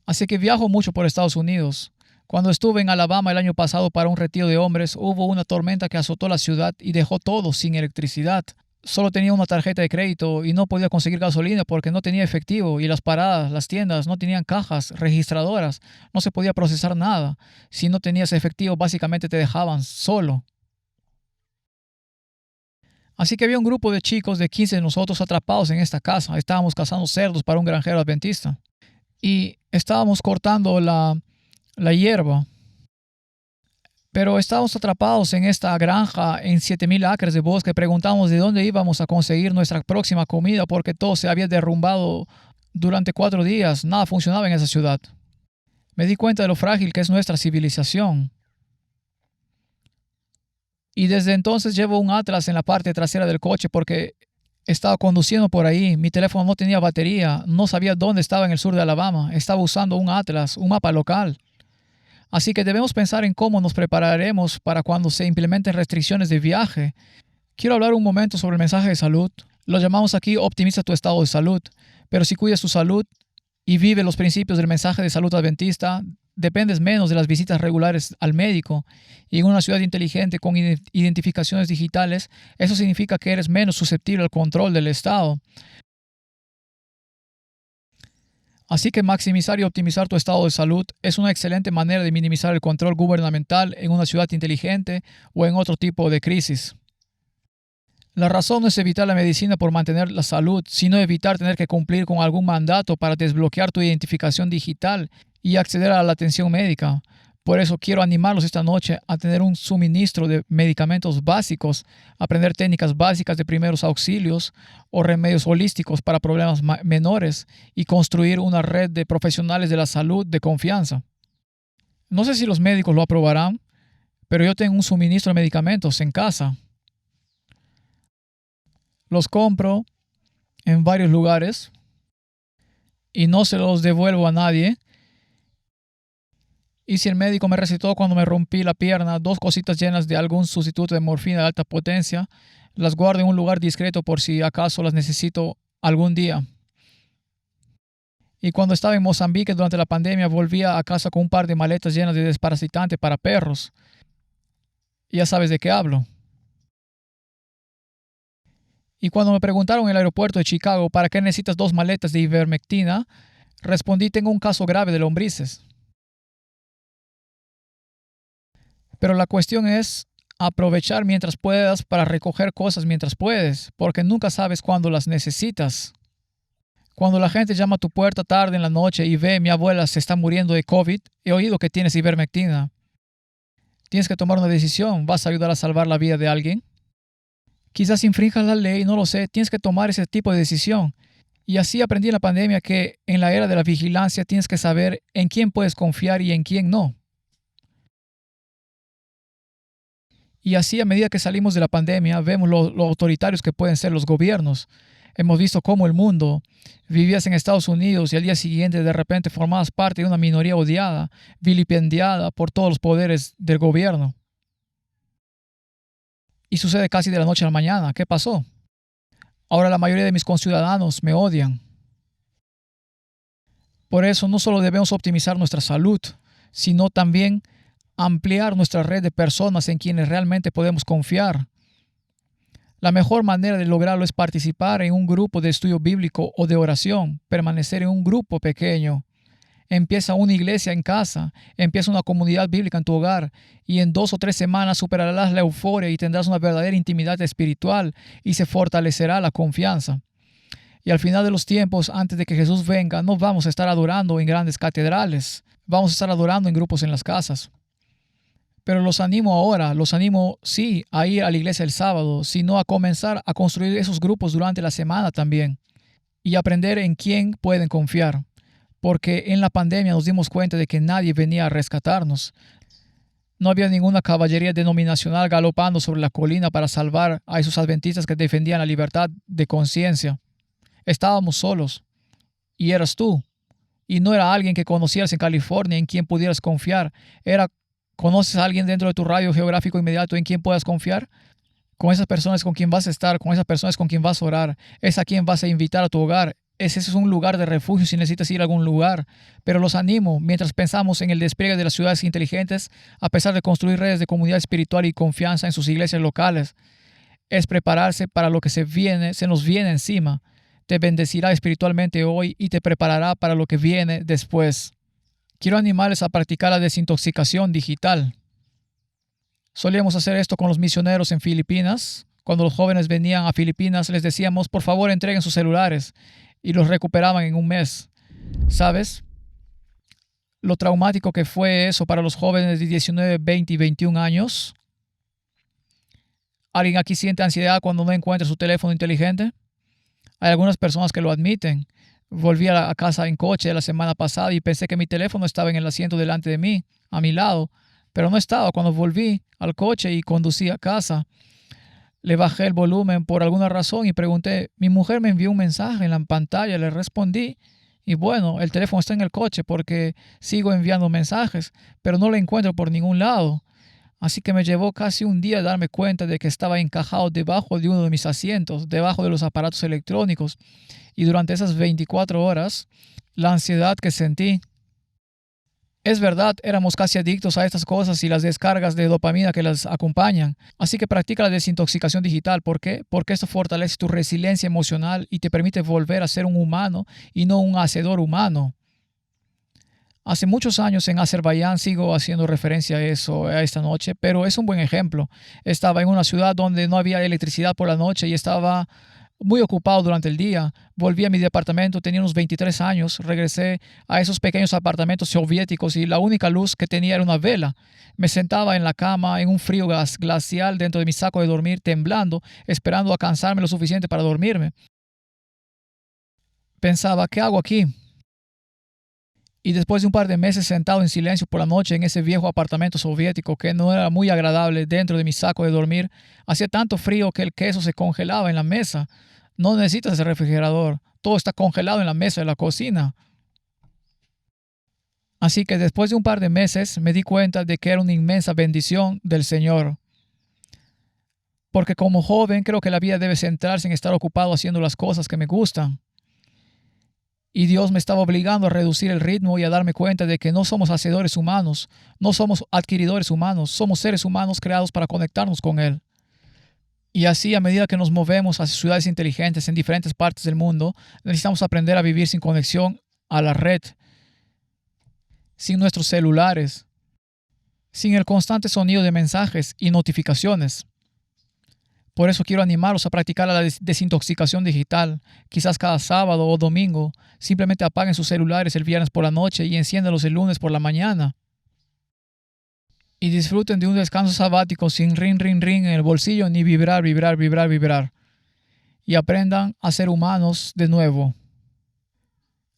Así que viajo mucho por Estados Unidos. Cuando estuve en Alabama el año pasado para un retiro de hombres, hubo una tormenta que azotó la ciudad y dejó todo sin electricidad. Solo tenía una tarjeta de crédito y no podía conseguir gasolina porque no tenía efectivo, y las paradas, las tiendas no tenían cajas registradoras, no se podía procesar nada. Si no tenías efectivo, básicamente te dejaban solo. Así que había un grupo de chicos de 15 de nosotros atrapados en esta casa. Estábamos cazando cerdos para un granjero adventista y estábamos cortando la hierba. Pero estábamos atrapados en esta granja en 7,000 acres de bosque. Preguntamos de dónde íbamos a conseguir nuestra próxima comida porque todo se había derrumbado durante 4 días. Nada funcionaba en esa ciudad. Me di cuenta de lo frágil que es nuestra civilización. Y desde entonces llevo un atlas en la parte trasera del coche porque estaba conduciendo por ahí. Mi teléfono no tenía batería. No sabía dónde estaba en el sur de Alabama. Estaba usando un atlas, un mapa local. Así que debemos pensar en cómo nos prepararemos para cuando se implementen restricciones de viaje. Quiero hablar un momento sobre el mensaje de salud. Lo llamamos aquí optimiza tu estado de salud. Pero si cuidas tu salud y vives los principios del mensaje de salud adventista, dependes menos de las visitas regulares al médico. Y en una ciudad inteligente con identificaciones digitales, eso significa que eres menos susceptible al control del Estado. Así que maximizar y optimizar tu estado de salud es una excelente manera de minimizar el control gubernamental en una ciudad inteligente o en otro tipo de crisis. La razón no es evitar la medicina por mantener la salud, sino evitar tener que cumplir con algún mandato para desbloquear tu identificación digital y acceder a la atención médica. Por eso quiero animarlos esta noche a tener un suministro de medicamentos básicos, aprender técnicas básicas de primeros auxilios o remedios holísticos para problemas menores y construir una red de profesionales de la salud de confianza. No sé si los médicos lo aprobarán, pero yo tengo un suministro de medicamentos en casa. Los compro en varios lugares y no se los devuelvo a nadie. Y si el médico me recetó cuando me rompí la pierna 2 cositas llenas de algún sustituto de morfina de alta potencia, las guardo en un lugar discreto por si acaso las necesito algún día. Y cuando estaba en Mozambique durante la pandemia, volvía a casa con un par de maletas llenas de desparasitante para perros. Ya sabes de qué hablo. Y cuando me preguntaron en el aeropuerto de Chicago para qué necesitas 2 maletas de ivermectina, respondí: tengo un caso grave de lombrices. Pero la cuestión es aprovechar mientras puedas para recoger cosas mientras puedes, porque nunca sabes cuándo las necesitas. Cuando la gente llama a tu puerta tarde en la noche y ve: mi abuela se está muriendo de COVID, he oído que tienes ivermectina. Tienes que tomar una decisión. ¿Vas a ayudar a salvar la vida de alguien? Quizás infrinjas la ley, no lo sé. Tienes que tomar ese tipo de decisión. Y así aprendí en la pandemia que en la era de la vigilancia tienes que saber en quién puedes confiar y en quién no. Y así, a medida que salimos de la pandemia, vemos lo autoritarios que pueden ser los gobiernos. Hemos visto cómo el mundo, vivías en Estados Unidos y al día siguiente de repente formabas parte de una minoría odiada, vilipendiada por todos los poderes del gobierno. Y sucede casi de la noche a la mañana. ¿Qué pasó? Ahora la mayoría de mis conciudadanos me odian. Por eso no solo debemos optimizar nuestra salud, sino también ampliar nuestra red de personas en quienes realmente podemos confiar. La mejor manera de lograrlo es participar en un grupo de estudio bíblico o de oración, permanecer en un grupo pequeño. Empieza una iglesia en casa, empieza una comunidad bíblica en tu hogar y en 2 o 3 semanas superarás la euforia y tendrás una verdadera intimidad espiritual y se fortalecerá la confianza. Y al final de los tiempos, antes de que Jesús venga, no vamos a estar adorando en grandes catedrales, vamos a estar adorando en grupos en las casas. Pero los animo sí a ir a la iglesia el sábado, sino a comenzar a construir esos grupos durante la semana también y aprender en quién pueden confiar. Porque en la pandemia nos dimos cuenta de que nadie venía a rescatarnos. No había ninguna caballería denominacional galopando sobre la colina para salvar a esos adventistas que defendían la libertad de conciencia. Estábamos solos. Y eras tú. Y no era alguien que conocieras en California en quien pudieras confiar. ¿Conoces a alguien dentro de tu radio geográfico inmediato en quien puedas confiar? Con esas personas con quien vas a estar, con esas personas con quien vas a orar, es a quien vas a invitar a tu hogar. Ese es un lugar de refugio si necesitas ir a algún lugar. Pero los animo, mientras pensamos en el despliegue de las ciudades inteligentes, a pesar de construir redes de comunidad espiritual y confianza en sus iglesias locales, es prepararse para lo que se nos viene encima. Te bendecirá espiritualmente hoy y te preparará para lo que viene después. Quiero animarles a practicar la desintoxicación digital. Solíamos hacer esto con los misioneros en Filipinas. Cuando los jóvenes venían a Filipinas, les decíamos: por favor, entreguen sus celulares, y los recuperaban en un mes. ¿Sabes lo traumático que fue eso para los jóvenes de 19, 20 y 21 años? ¿Alguien aquí siente ansiedad cuando no encuentra su teléfono inteligente? Hay algunas personas que lo admiten. Volví a casa en coche la semana pasada y pensé que mi teléfono estaba en el asiento delante de mí, a mi lado, pero no estaba. Cuando volví al coche y conducí a casa, le bajé el volumen por alguna razón y pregunté: mi mujer me envió un mensaje en la pantalla, le respondí, y bueno, el teléfono está en el coche porque sigo enviando mensajes, pero no lo encuentro por ningún lado. Así que me llevó casi un día darme cuenta de que estaba encajado debajo de uno de mis asientos, debajo de los aparatos electrónicos. Y durante esas 24 horas, la ansiedad que sentí. Es verdad, éramos casi adictos a estas cosas y las descargas de dopamina que las acompañan. Así que practica la desintoxicación digital. ¿Por qué? Porque esto fortalece tu resiliencia emocional y te permite volver a ser un humano y no un hacedor humano. Hace muchos años en Azerbaiyán, sigo haciendo referencia a eso a esta noche, pero es un buen ejemplo. Estaba en una ciudad donde no había electricidad por la noche y estaba muy ocupado durante el día. Volví a mi departamento, tenía unos 23 años, regresé a esos pequeños apartamentos soviéticos y la única luz que tenía era una vela. Me sentaba en la cama en un frío glacial dentro de mi saco de dormir, temblando, esperando a cansarme lo suficiente para dormirme. Pensaba: ¿qué hago aquí? Y después de un par de meses sentado en silencio por la noche en ese viejo apartamento soviético que no era muy agradable dentro de mi saco de dormir, hacía tanto frío que el queso se congelaba en la mesa. No necesitas ese refrigerador, todo está congelado en la mesa de la cocina. Así que después de un par de meses me di cuenta de que era una inmensa bendición del Señor. Porque como joven creo que la vida debe centrarse en estar ocupado haciendo las cosas que me gustan. Y Dios me estaba obligando a reducir el ritmo y a darme cuenta de que no somos hacedores humanos, no somos adquiridores humanos, somos seres humanos creados para conectarnos con Él. Y así, a medida que nos movemos hacia ciudades inteligentes en diferentes partes del mundo, necesitamos aprender a vivir sin conexión a la red, sin nuestros celulares, sin el constante sonido de mensajes y notificaciones. Por eso quiero animarlos a practicar la desintoxicación digital. Quizás cada sábado o domingo simplemente apaguen sus celulares el viernes por la noche y enciéndanlos el lunes por la mañana. Y disfruten de un descanso sabático sin ring, ring, ring en el bolsillo ni vibrar, vibrar, vibrar, vibrar. Y aprendan a ser humanos de nuevo.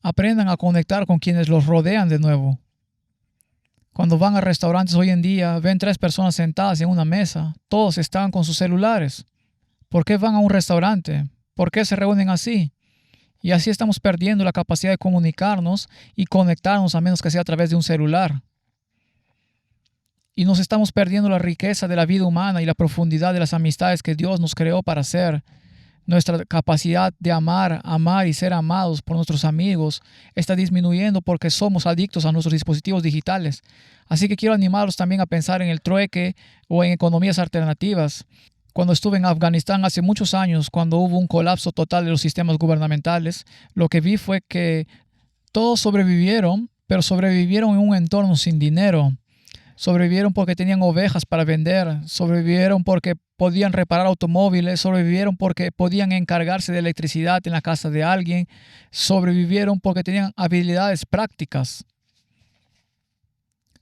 Aprendan a conectar con quienes los rodean de nuevo. Cuando van a restaurantes hoy en día, ven 3 personas sentadas en una mesa. Todos están con sus celulares. ¿Por qué van a un restaurante? ¿Por qué se reúnen así? Y así estamos perdiendo la capacidad de comunicarnos y conectarnos a menos que sea a través de un celular. Y nos estamos perdiendo la riqueza de la vida humana y la profundidad de las amistades que Dios nos creó para hacer. Nuestra capacidad de amar y ser amados por nuestros amigos está disminuyendo porque somos adictos a nuestros dispositivos digitales. Así que quiero animarlos también a pensar en el trueque o en economías alternativas. Cuando estuve en Afganistán hace muchos años, cuando hubo un colapso total de los sistemas gubernamentales, lo que vi fue que todos sobrevivieron, pero sobrevivieron en un entorno sin dinero. Sobrevivieron porque tenían ovejas para vender, sobrevivieron porque podían reparar automóviles, sobrevivieron porque podían encargarse de electricidad en la casa de alguien, sobrevivieron porque tenían habilidades prácticas.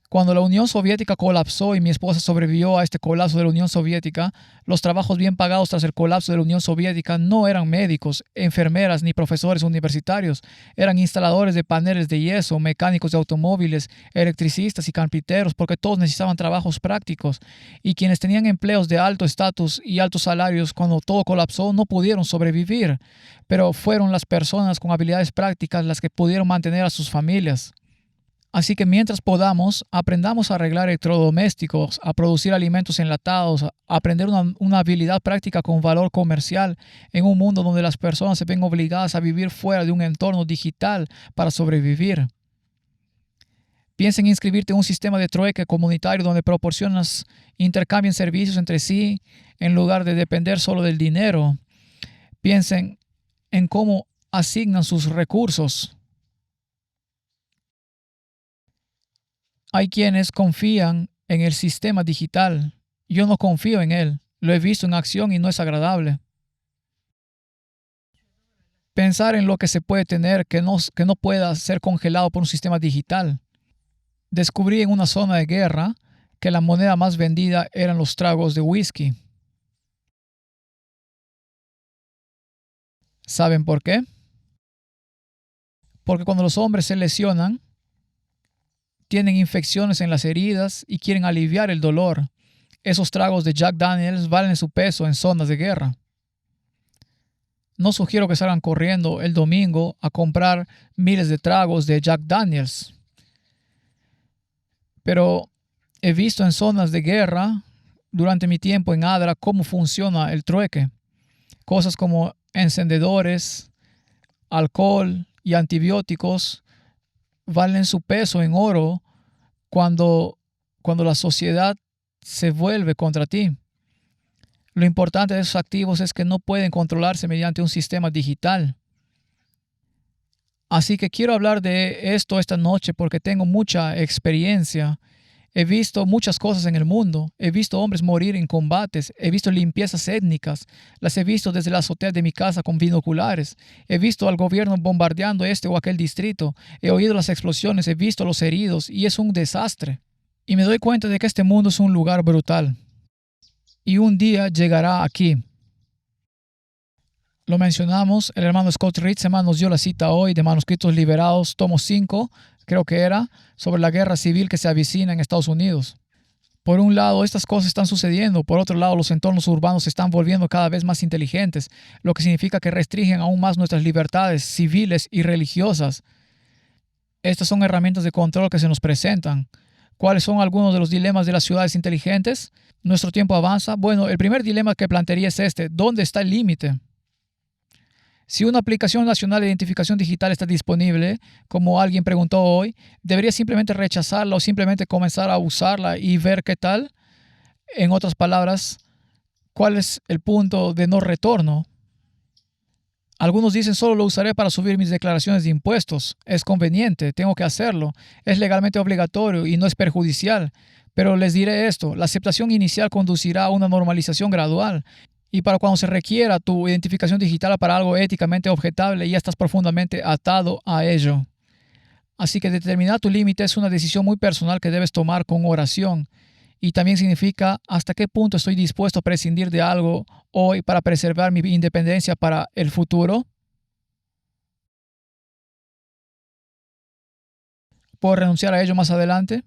Cuando la Unión Soviética colapsó y mi esposa sobrevivió a este colapso de la Unión Soviética, los trabajos bien pagados tras el colapso de la Unión Soviética no eran médicos, enfermeras ni profesores universitarios. Eran instaladores de paneles de yeso, mecánicos de automóviles, electricistas y carpinteros, porque todos necesitaban trabajos prácticos. Y quienes tenían empleos de alto estatus y altos salarios, cuando todo colapsó, no pudieron sobrevivir. Pero fueron las personas con habilidades prácticas las que pudieron mantener a sus familias. Así que mientras podamos, aprendamos a arreglar electrodomésticos, a producir alimentos enlatados, a aprender una habilidad práctica con valor comercial en un mundo donde las personas se ven obligadas a vivir fuera de un entorno digital para sobrevivir. Piensa en inscribirte en un sistema de trueque comunitario donde proporcionas intercambien servicios entre sí en lugar de depender solo del dinero. Piensen en cómo asignan sus recursos. Hay quienes confían en el sistema digital. Yo no confío en él. Lo he visto en acción y no es agradable. Pensar en lo que se puede tener que no pueda ser congelado por un sistema digital. Descubrí en una zona de guerra que la moneda más vendida eran los tragos de whisky. ¿Saben por qué? Porque cuando los hombres se lesionan, tienen infecciones en las heridas y quieren aliviar el dolor. Esos tragos de Jack Daniels valen su peso en zonas de guerra. No sugiero que salgan corriendo el domingo a comprar miles de tragos de Jack Daniels. Pero he visto en zonas de guerra, durante mi tiempo en Adra, cómo funciona el trueque. Cosas como encendedores, alcohol y antibióticos valen su peso en oro cuando la sociedad se vuelve contra ti. Lo importante de esos activos es que no pueden controlarse mediante un sistema digital. Así que quiero hablar de esto esta noche porque tengo mucha experiencia. He visto muchas cosas en el mundo. He visto hombres morir en combates. He visto limpiezas étnicas. Las he visto desde la azotea de mi casa con binoculares. He visto al gobierno bombardeando este o aquel distrito. He oído las explosiones. He visto los heridos. Y es un desastre. Y me doy cuenta de que este mundo es un lugar brutal. Y un día llegará aquí. Lo mencionamos. El hermano Scott Ritzman nos dio la cita hoy de Manuscritos Liberados, tomo 5. Creo que era, sobre la guerra civil que se avecina en Estados Unidos. Por un lado, estas cosas están sucediendo. Por otro lado, los entornos urbanos se están volviendo cada vez más inteligentes, lo que significa que restringen aún más nuestras libertades civiles y religiosas. Estas son herramientas de control que se nos presentan. ¿Cuáles son algunos de los dilemas de las ciudades inteligentes? Nuestro tiempo avanza. Bueno, el primer dilema que plantearía es este: ¿dónde está el límite? Si una aplicación nacional de identificación digital está disponible, como alguien preguntó hoy, ¿debería simplemente rechazarla o simplemente comenzar a usarla y ver qué tal? En otras palabras, ¿cuál es el punto de no retorno? Algunos dicen solo lo usaré para subir mis declaraciones de impuestos. Es conveniente, tengo que hacerlo. Es legalmente obligatorio y no es perjudicial. Pero les diré esto: la aceptación inicial conducirá a una normalización gradual. Y para cuando se requiera tu identificación digital para algo éticamente objetable, ya estás profundamente atado a ello. Así que determinar tu límite es una decisión muy personal que debes tomar con oración. Y también significa hasta qué punto estoy dispuesto a prescindir de algo hoy para preservar mi independencia para el futuro. ¿Puedo renunciar a ello más adelante?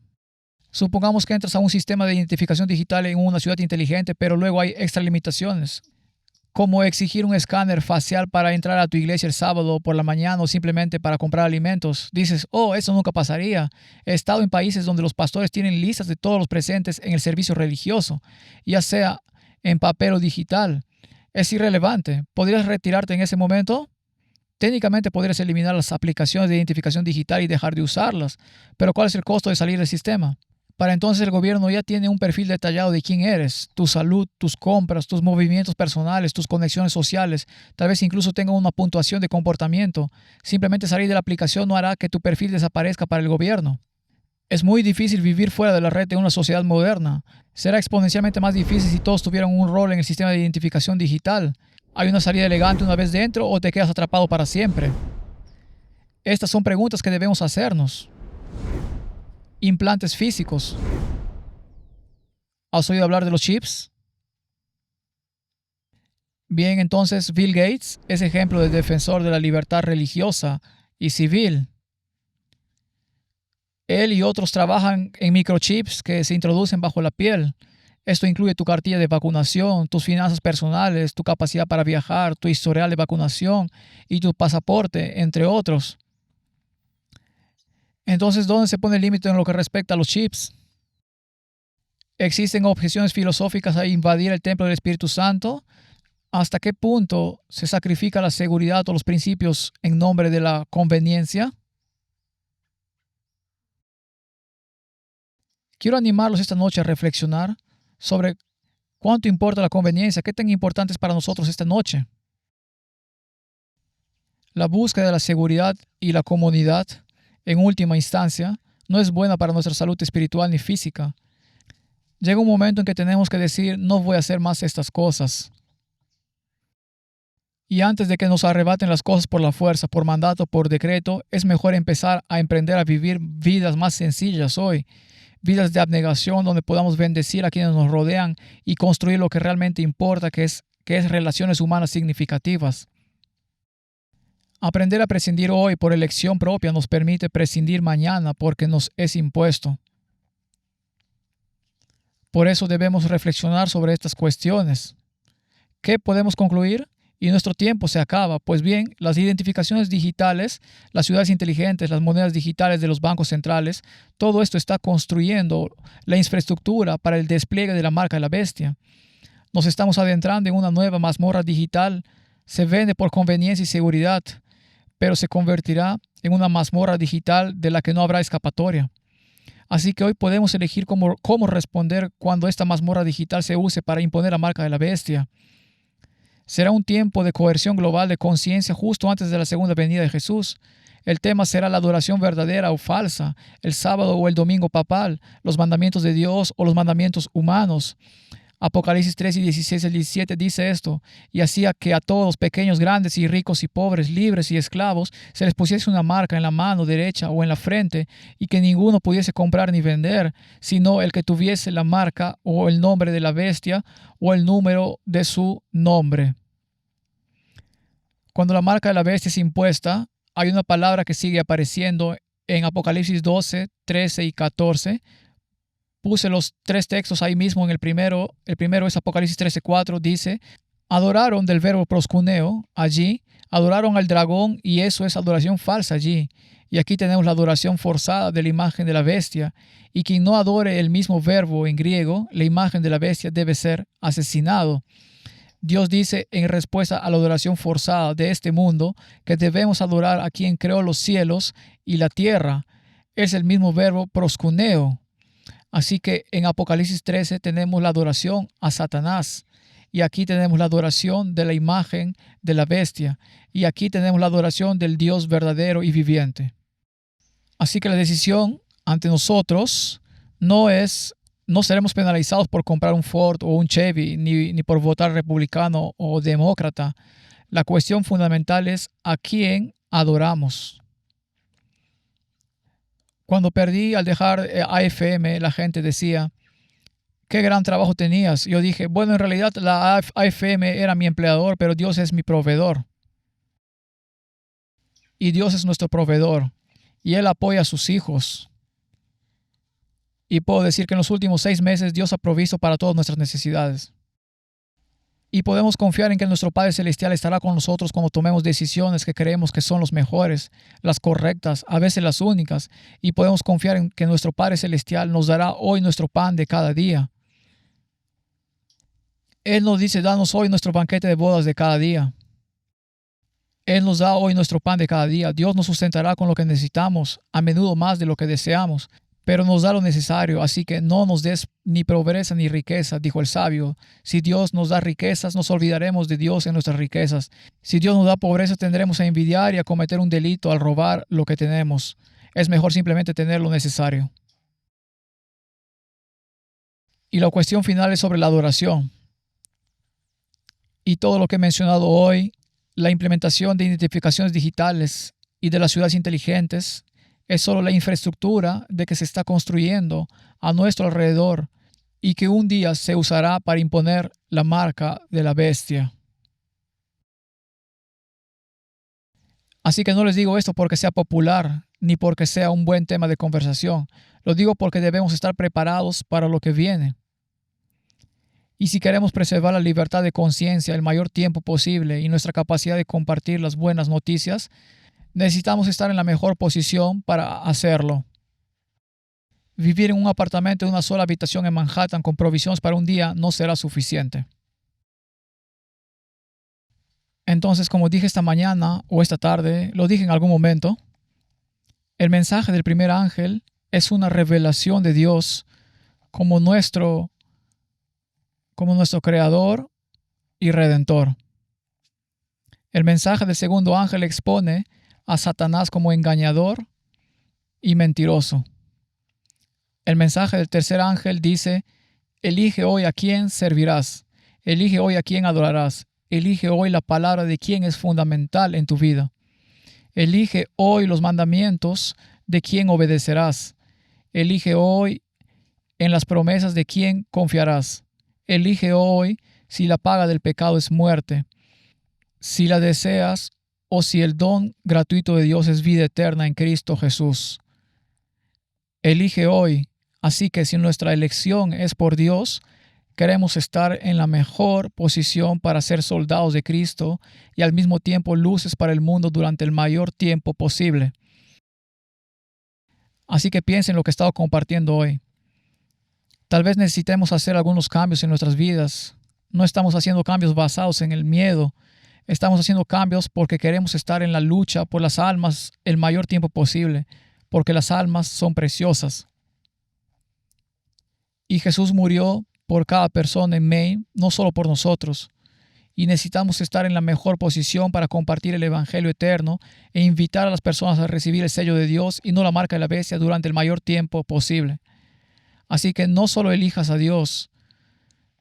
Supongamos que entras a un sistema de identificación digital en una ciudad inteligente, pero luego hay extra limitaciones, como exigir un escáner facial para entrar a tu iglesia el sábado por la mañana o simplemente para comprar alimentos. Dices, oh, eso nunca pasaría. He estado en países donde los pastores tienen listas de todos los presentes en el servicio religioso, ya sea en papel o digital. Es irrelevante. ¿Podrías retirarte en ese momento? Técnicamente podrías eliminar las aplicaciones de identificación digital y dejar de usarlas, pero ¿cuál es el costo de salir del sistema? Para entonces el gobierno ya tiene un perfil detallado de quién eres, tu salud, tus compras, tus movimientos personales, tus conexiones sociales. Tal vez incluso tenga una puntuación de comportamiento. Simplemente salir de la aplicación no hará que tu perfil desaparezca para el gobierno. Es muy difícil vivir fuera de la red en una sociedad moderna. Será exponencialmente más difícil si todos tuvieran un rol en el sistema de identificación digital. ¿Hay una salida elegante una vez dentro o te quedas atrapado para siempre? Estas son preguntas que debemos hacernos. Implantes físicos. ¿Has oído hablar de los chips? Bien, entonces Bill Gates es ejemplo de defensor de la libertad religiosa y civil. Él y otros trabajan en microchips que se introducen bajo la piel. Esto incluye tu cartilla de vacunación, tus finanzas personales, tu capacidad para viajar, tu historial de vacunación y tu pasaporte, entre otros. Entonces, ¿dónde se pone el límite en lo que respecta a los chips? ¿Existen objeciones filosóficas a invadir el templo del Espíritu Santo? ¿Hasta qué punto se sacrifica la seguridad o los principios en nombre de la conveniencia? Quiero animarlos esta noche a reflexionar sobre cuánto importa la conveniencia, qué tan importante es para nosotros esta noche. La búsqueda de la seguridad y la comodidad, en última instancia, no es buena para nuestra salud espiritual ni física. Llega un momento en que tenemos que decir, no voy a hacer más estas cosas. Y antes de que nos arrebaten las cosas por la fuerza, por mandato, por decreto, es mejor empezar a emprender a vivir vidas más sencillas hoy. Vidas de abnegación donde podamos bendecir a quienes nos rodean y construir lo que realmente importa, que es relaciones humanas significativas. Aprender a prescindir hoy por elección propia nos permite prescindir mañana porque nos es impuesto. Por eso debemos reflexionar sobre estas cuestiones. ¿Qué podemos concluir? Y nuestro tiempo se acaba. Pues bien, las identificaciones digitales, las ciudades inteligentes, las monedas digitales de los bancos centrales, todo esto está construyendo la infraestructura para el despliegue de la marca de la bestia. Nos estamos adentrando en una nueva mazmorra digital. Se vende por conveniencia y seguridad, pero se convertirá en una mazmorra digital de la que no habrá escapatoria. Así que hoy podemos elegir cómo responder cuando esta mazmorra digital se use para imponer la marca de la bestia. Será un tiempo de coerción global de conciencia justo antes de la segunda venida de Jesús. El tema será la adoración verdadera o falsa, el sábado o el domingo papal, los mandamientos de Dios o los mandamientos humanos. Apocalipsis 3 y 16 al 17 dice esto: y hacía que a todos, pequeños, grandes y ricos y pobres, libres y esclavos, se les pusiese una marca en la mano derecha o en la frente, y que ninguno pudiese comprar ni vender, sino el que tuviese la marca o el nombre de la bestia o el número de su nombre. Cuando la marca de la bestia es impuesta, hay una palabra que sigue apareciendo en Apocalipsis 12, 13 y 14. Puse los tres textos ahí mismo en el primero. El primero es Apocalipsis 13:4. Dice, adoraron del verbo proskuneo allí, adoraron al dragón y eso es adoración falsa allí. Y aquí tenemos la adoración forzada de la imagen de la bestia. Y quien no adore el mismo verbo en griego, la imagen de la bestia, debe ser asesinado. Dios dice en respuesta a la adoración forzada de este mundo que debemos adorar a quien creó los cielos y la tierra. Es el mismo verbo proskuneo. Así que en Apocalipsis 13 tenemos la adoración a Satanás. Y aquí tenemos la adoración de la imagen de la bestia. Y aquí tenemos la adoración del Dios verdadero y viviente. Así que la decisión ante nosotros no seremos penalizados por comprar un Ford o un Chevy, ni por votar republicano o demócrata. La cuestión fundamental es a quién adoramos. Cuando perdí al dejar AFM, la gente decía, qué gran trabajo tenías. Yo dije, bueno, en realidad la AFM era mi empleador, pero Dios es mi proveedor. Y Dios es nuestro proveedor. Y Él apoya a sus hijos. Y puedo decir que en los últimos 6 meses Dios ha provisto para todas nuestras necesidades. Y podemos confiar en que nuestro Padre Celestial estará con nosotros cuando tomemos decisiones que creemos que son las mejores, las correctas, a veces las únicas. Y podemos confiar en que nuestro Padre Celestial nos dará hoy nuestro pan de cada día. Él nos dice, danos hoy nuestro banquete de bodas de cada día. Él nos da hoy nuestro pan de cada día. Dios nos sustentará con lo que necesitamos, a menudo más de lo que deseamos, pero nos da lo necesario, así que no nos des ni pobreza ni riqueza, dijo el sabio. Si Dios nos da riquezas, nos olvidaremos de Dios en nuestras riquezas. Si Dios nos da pobreza, tendremos a envidiar y a cometer un delito al robar lo que tenemos. Es mejor simplemente tener lo necesario. Y la cuestión final es sobre la adoración. Y todo lo que he mencionado hoy, la implementación de identificaciones digitales y de las ciudades inteligentes, es solo la infraestructura de que se está construyendo a nuestro alrededor y que un día se usará para imponer la marca de la bestia. Así que no les digo esto porque sea popular ni porque sea un buen tema de conversación. Lo digo porque debemos estar preparados para lo que viene. Y si queremos preservar la libertad de conciencia el mayor tiempo posible y nuestra capacidad de compartir las buenas noticias, necesitamos estar en la mejor posición para hacerlo. Vivir en un apartamento de una sola habitación en Manhattan con provisiones para un día no será suficiente. Entonces, como dije esta mañana o esta tarde, lo dije en algún momento, el mensaje del primer ángel es una revelación de Dios como nuestro Creador y Redentor. El mensaje del segundo ángel expone a Satanás como engañador y mentiroso. El mensaje del tercer ángel dice, elige hoy a quién servirás, elige hoy a quién adorarás, elige hoy la palabra de quién es fundamental en tu vida, elige hoy los mandamientos de quién obedecerás, elige hoy en las promesas de quién confiarás, elige hoy si la paga del pecado es muerte, si la deseas o si el don gratuito de Dios es vida eterna en Cristo Jesús. Elige hoy. Así que si nuestra elección es por Dios, queremos estar en la mejor posición para ser soldados de Cristo y al mismo tiempo luces para el mundo durante el mayor tiempo posible. Así que piensen en lo que he estado compartiendo hoy. Tal vez necesitemos hacer algunos cambios en nuestras vidas. No estamos haciendo cambios basados en el miedo. Estamos haciendo cambios porque queremos estar en la lucha por las almas el mayor tiempo posible, porque las almas son preciosas. Y Jesús murió por cada persona en Maine, no solo por nosotros. Y necesitamos estar en la mejor posición para compartir el Evangelio eterno e invitar a las personas a recibir el sello de Dios y no la marca de la bestia durante el mayor tiempo posible. Así que no solo elijas a Dios,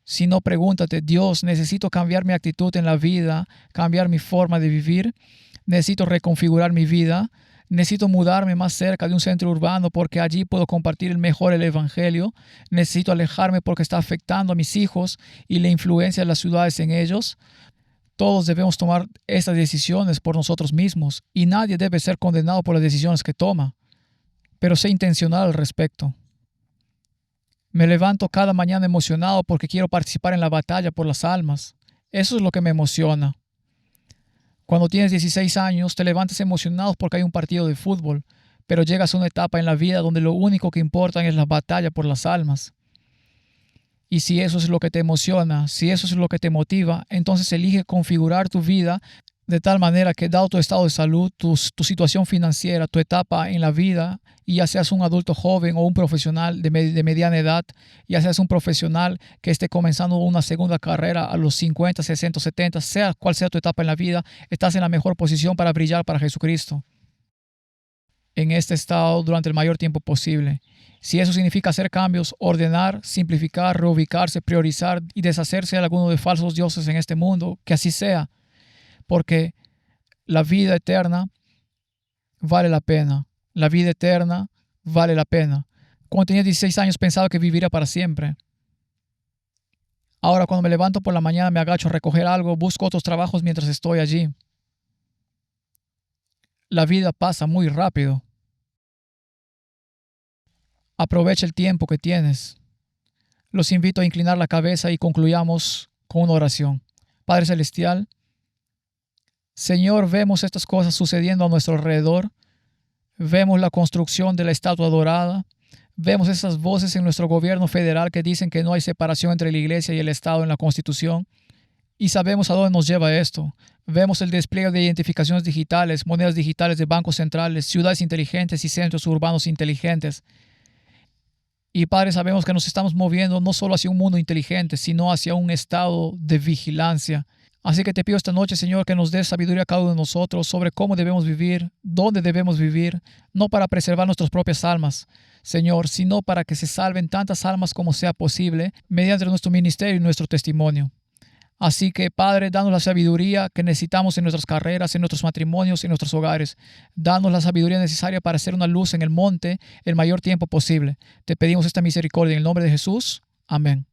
sino pregúntate, Dios, necesito cambiar mi actitud en la vida, cambiar mi forma de vivir, necesito reconfigurar mi vida, necesito mudarme más cerca de un centro urbano porque allí puedo compartir el Evangelio, necesito alejarme porque está afectando a mis hijos y la influencia de las ciudades en ellos. Todos debemos tomar estas decisiones por nosotros mismos y nadie debe ser condenado por las decisiones que toma, pero sé intencional al respecto. Me levanto cada mañana emocionado porque quiero participar en la batalla por las almas. Eso es lo que me emociona. Cuando tienes 16 años, te levantas emocionado porque hay un partido de fútbol. pero llegas a una etapa en la vida donde lo único que importa es la batalla por las almas. Y si eso es lo que te emociona, si eso es lo que te motiva, entonces elige configurar tu vida de tal manera que, dado tu estado de salud, tu situación financiera, tu etapa en la vida, y ya seas un adulto joven o un profesional de mediana edad, ya seas un profesional que esté comenzando una segunda carrera a los 50, 60, 70, sea cual sea tu etapa en la vida, estás en la mejor posición para brillar para Jesucristo en este estado durante el mayor tiempo posible. Si eso significa hacer cambios, ordenar, simplificar, reubicarse, priorizar y deshacerse de alguno de falsos dioses en este mundo, que así sea, porque la vida eterna vale la pena. La vida eterna vale la pena. Cuando tenía 16 años pensaba que viviría para siempre. Ahora cuando me levanto por la mañana, me agacho a recoger algo, busco otros trabajos mientras estoy allí. La vida pasa muy rápido. Aprovecha el tiempo que tienes. Los invito a inclinar la cabeza y concluyamos con una oración. Padre Celestial, Señor, vemos estas cosas sucediendo a nuestro alrededor. Vemos la construcción de la estatua dorada. Vemos esas voces en nuestro gobierno federal que dicen que no hay separación entre la iglesia y el Estado en la Constitución. Y sabemos a dónde nos lleva esto. Vemos el despliegue de identificaciones digitales, monedas digitales de bancos centrales, ciudades inteligentes y centros urbanos inteligentes. Y Padre, sabemos que nos estamos moviendo no solo hacia un mundo inteligente, sino hacia un estado de vigilancia. Así que te pido esta noche, Señor, que nos des sabiduría a cada uno de nosotros sobre cómo debemos vivir, dónde debemos vivir, no para preservar nuestras propias almas, Señor, sino para que se salven tantas almas como sea posible mediante nuestro ministerio y nuestro testimonio. Así que, Padre, danos la sabiduría que necesitamos en nuestras carreras, en nuestros matrimonios, en nuestros hogares. Danos la sabiduría necesaria para ser una luz en el monte el mayor tiempo posible. Te pedimos esta misericordia en el nombre de Jesús. Amén.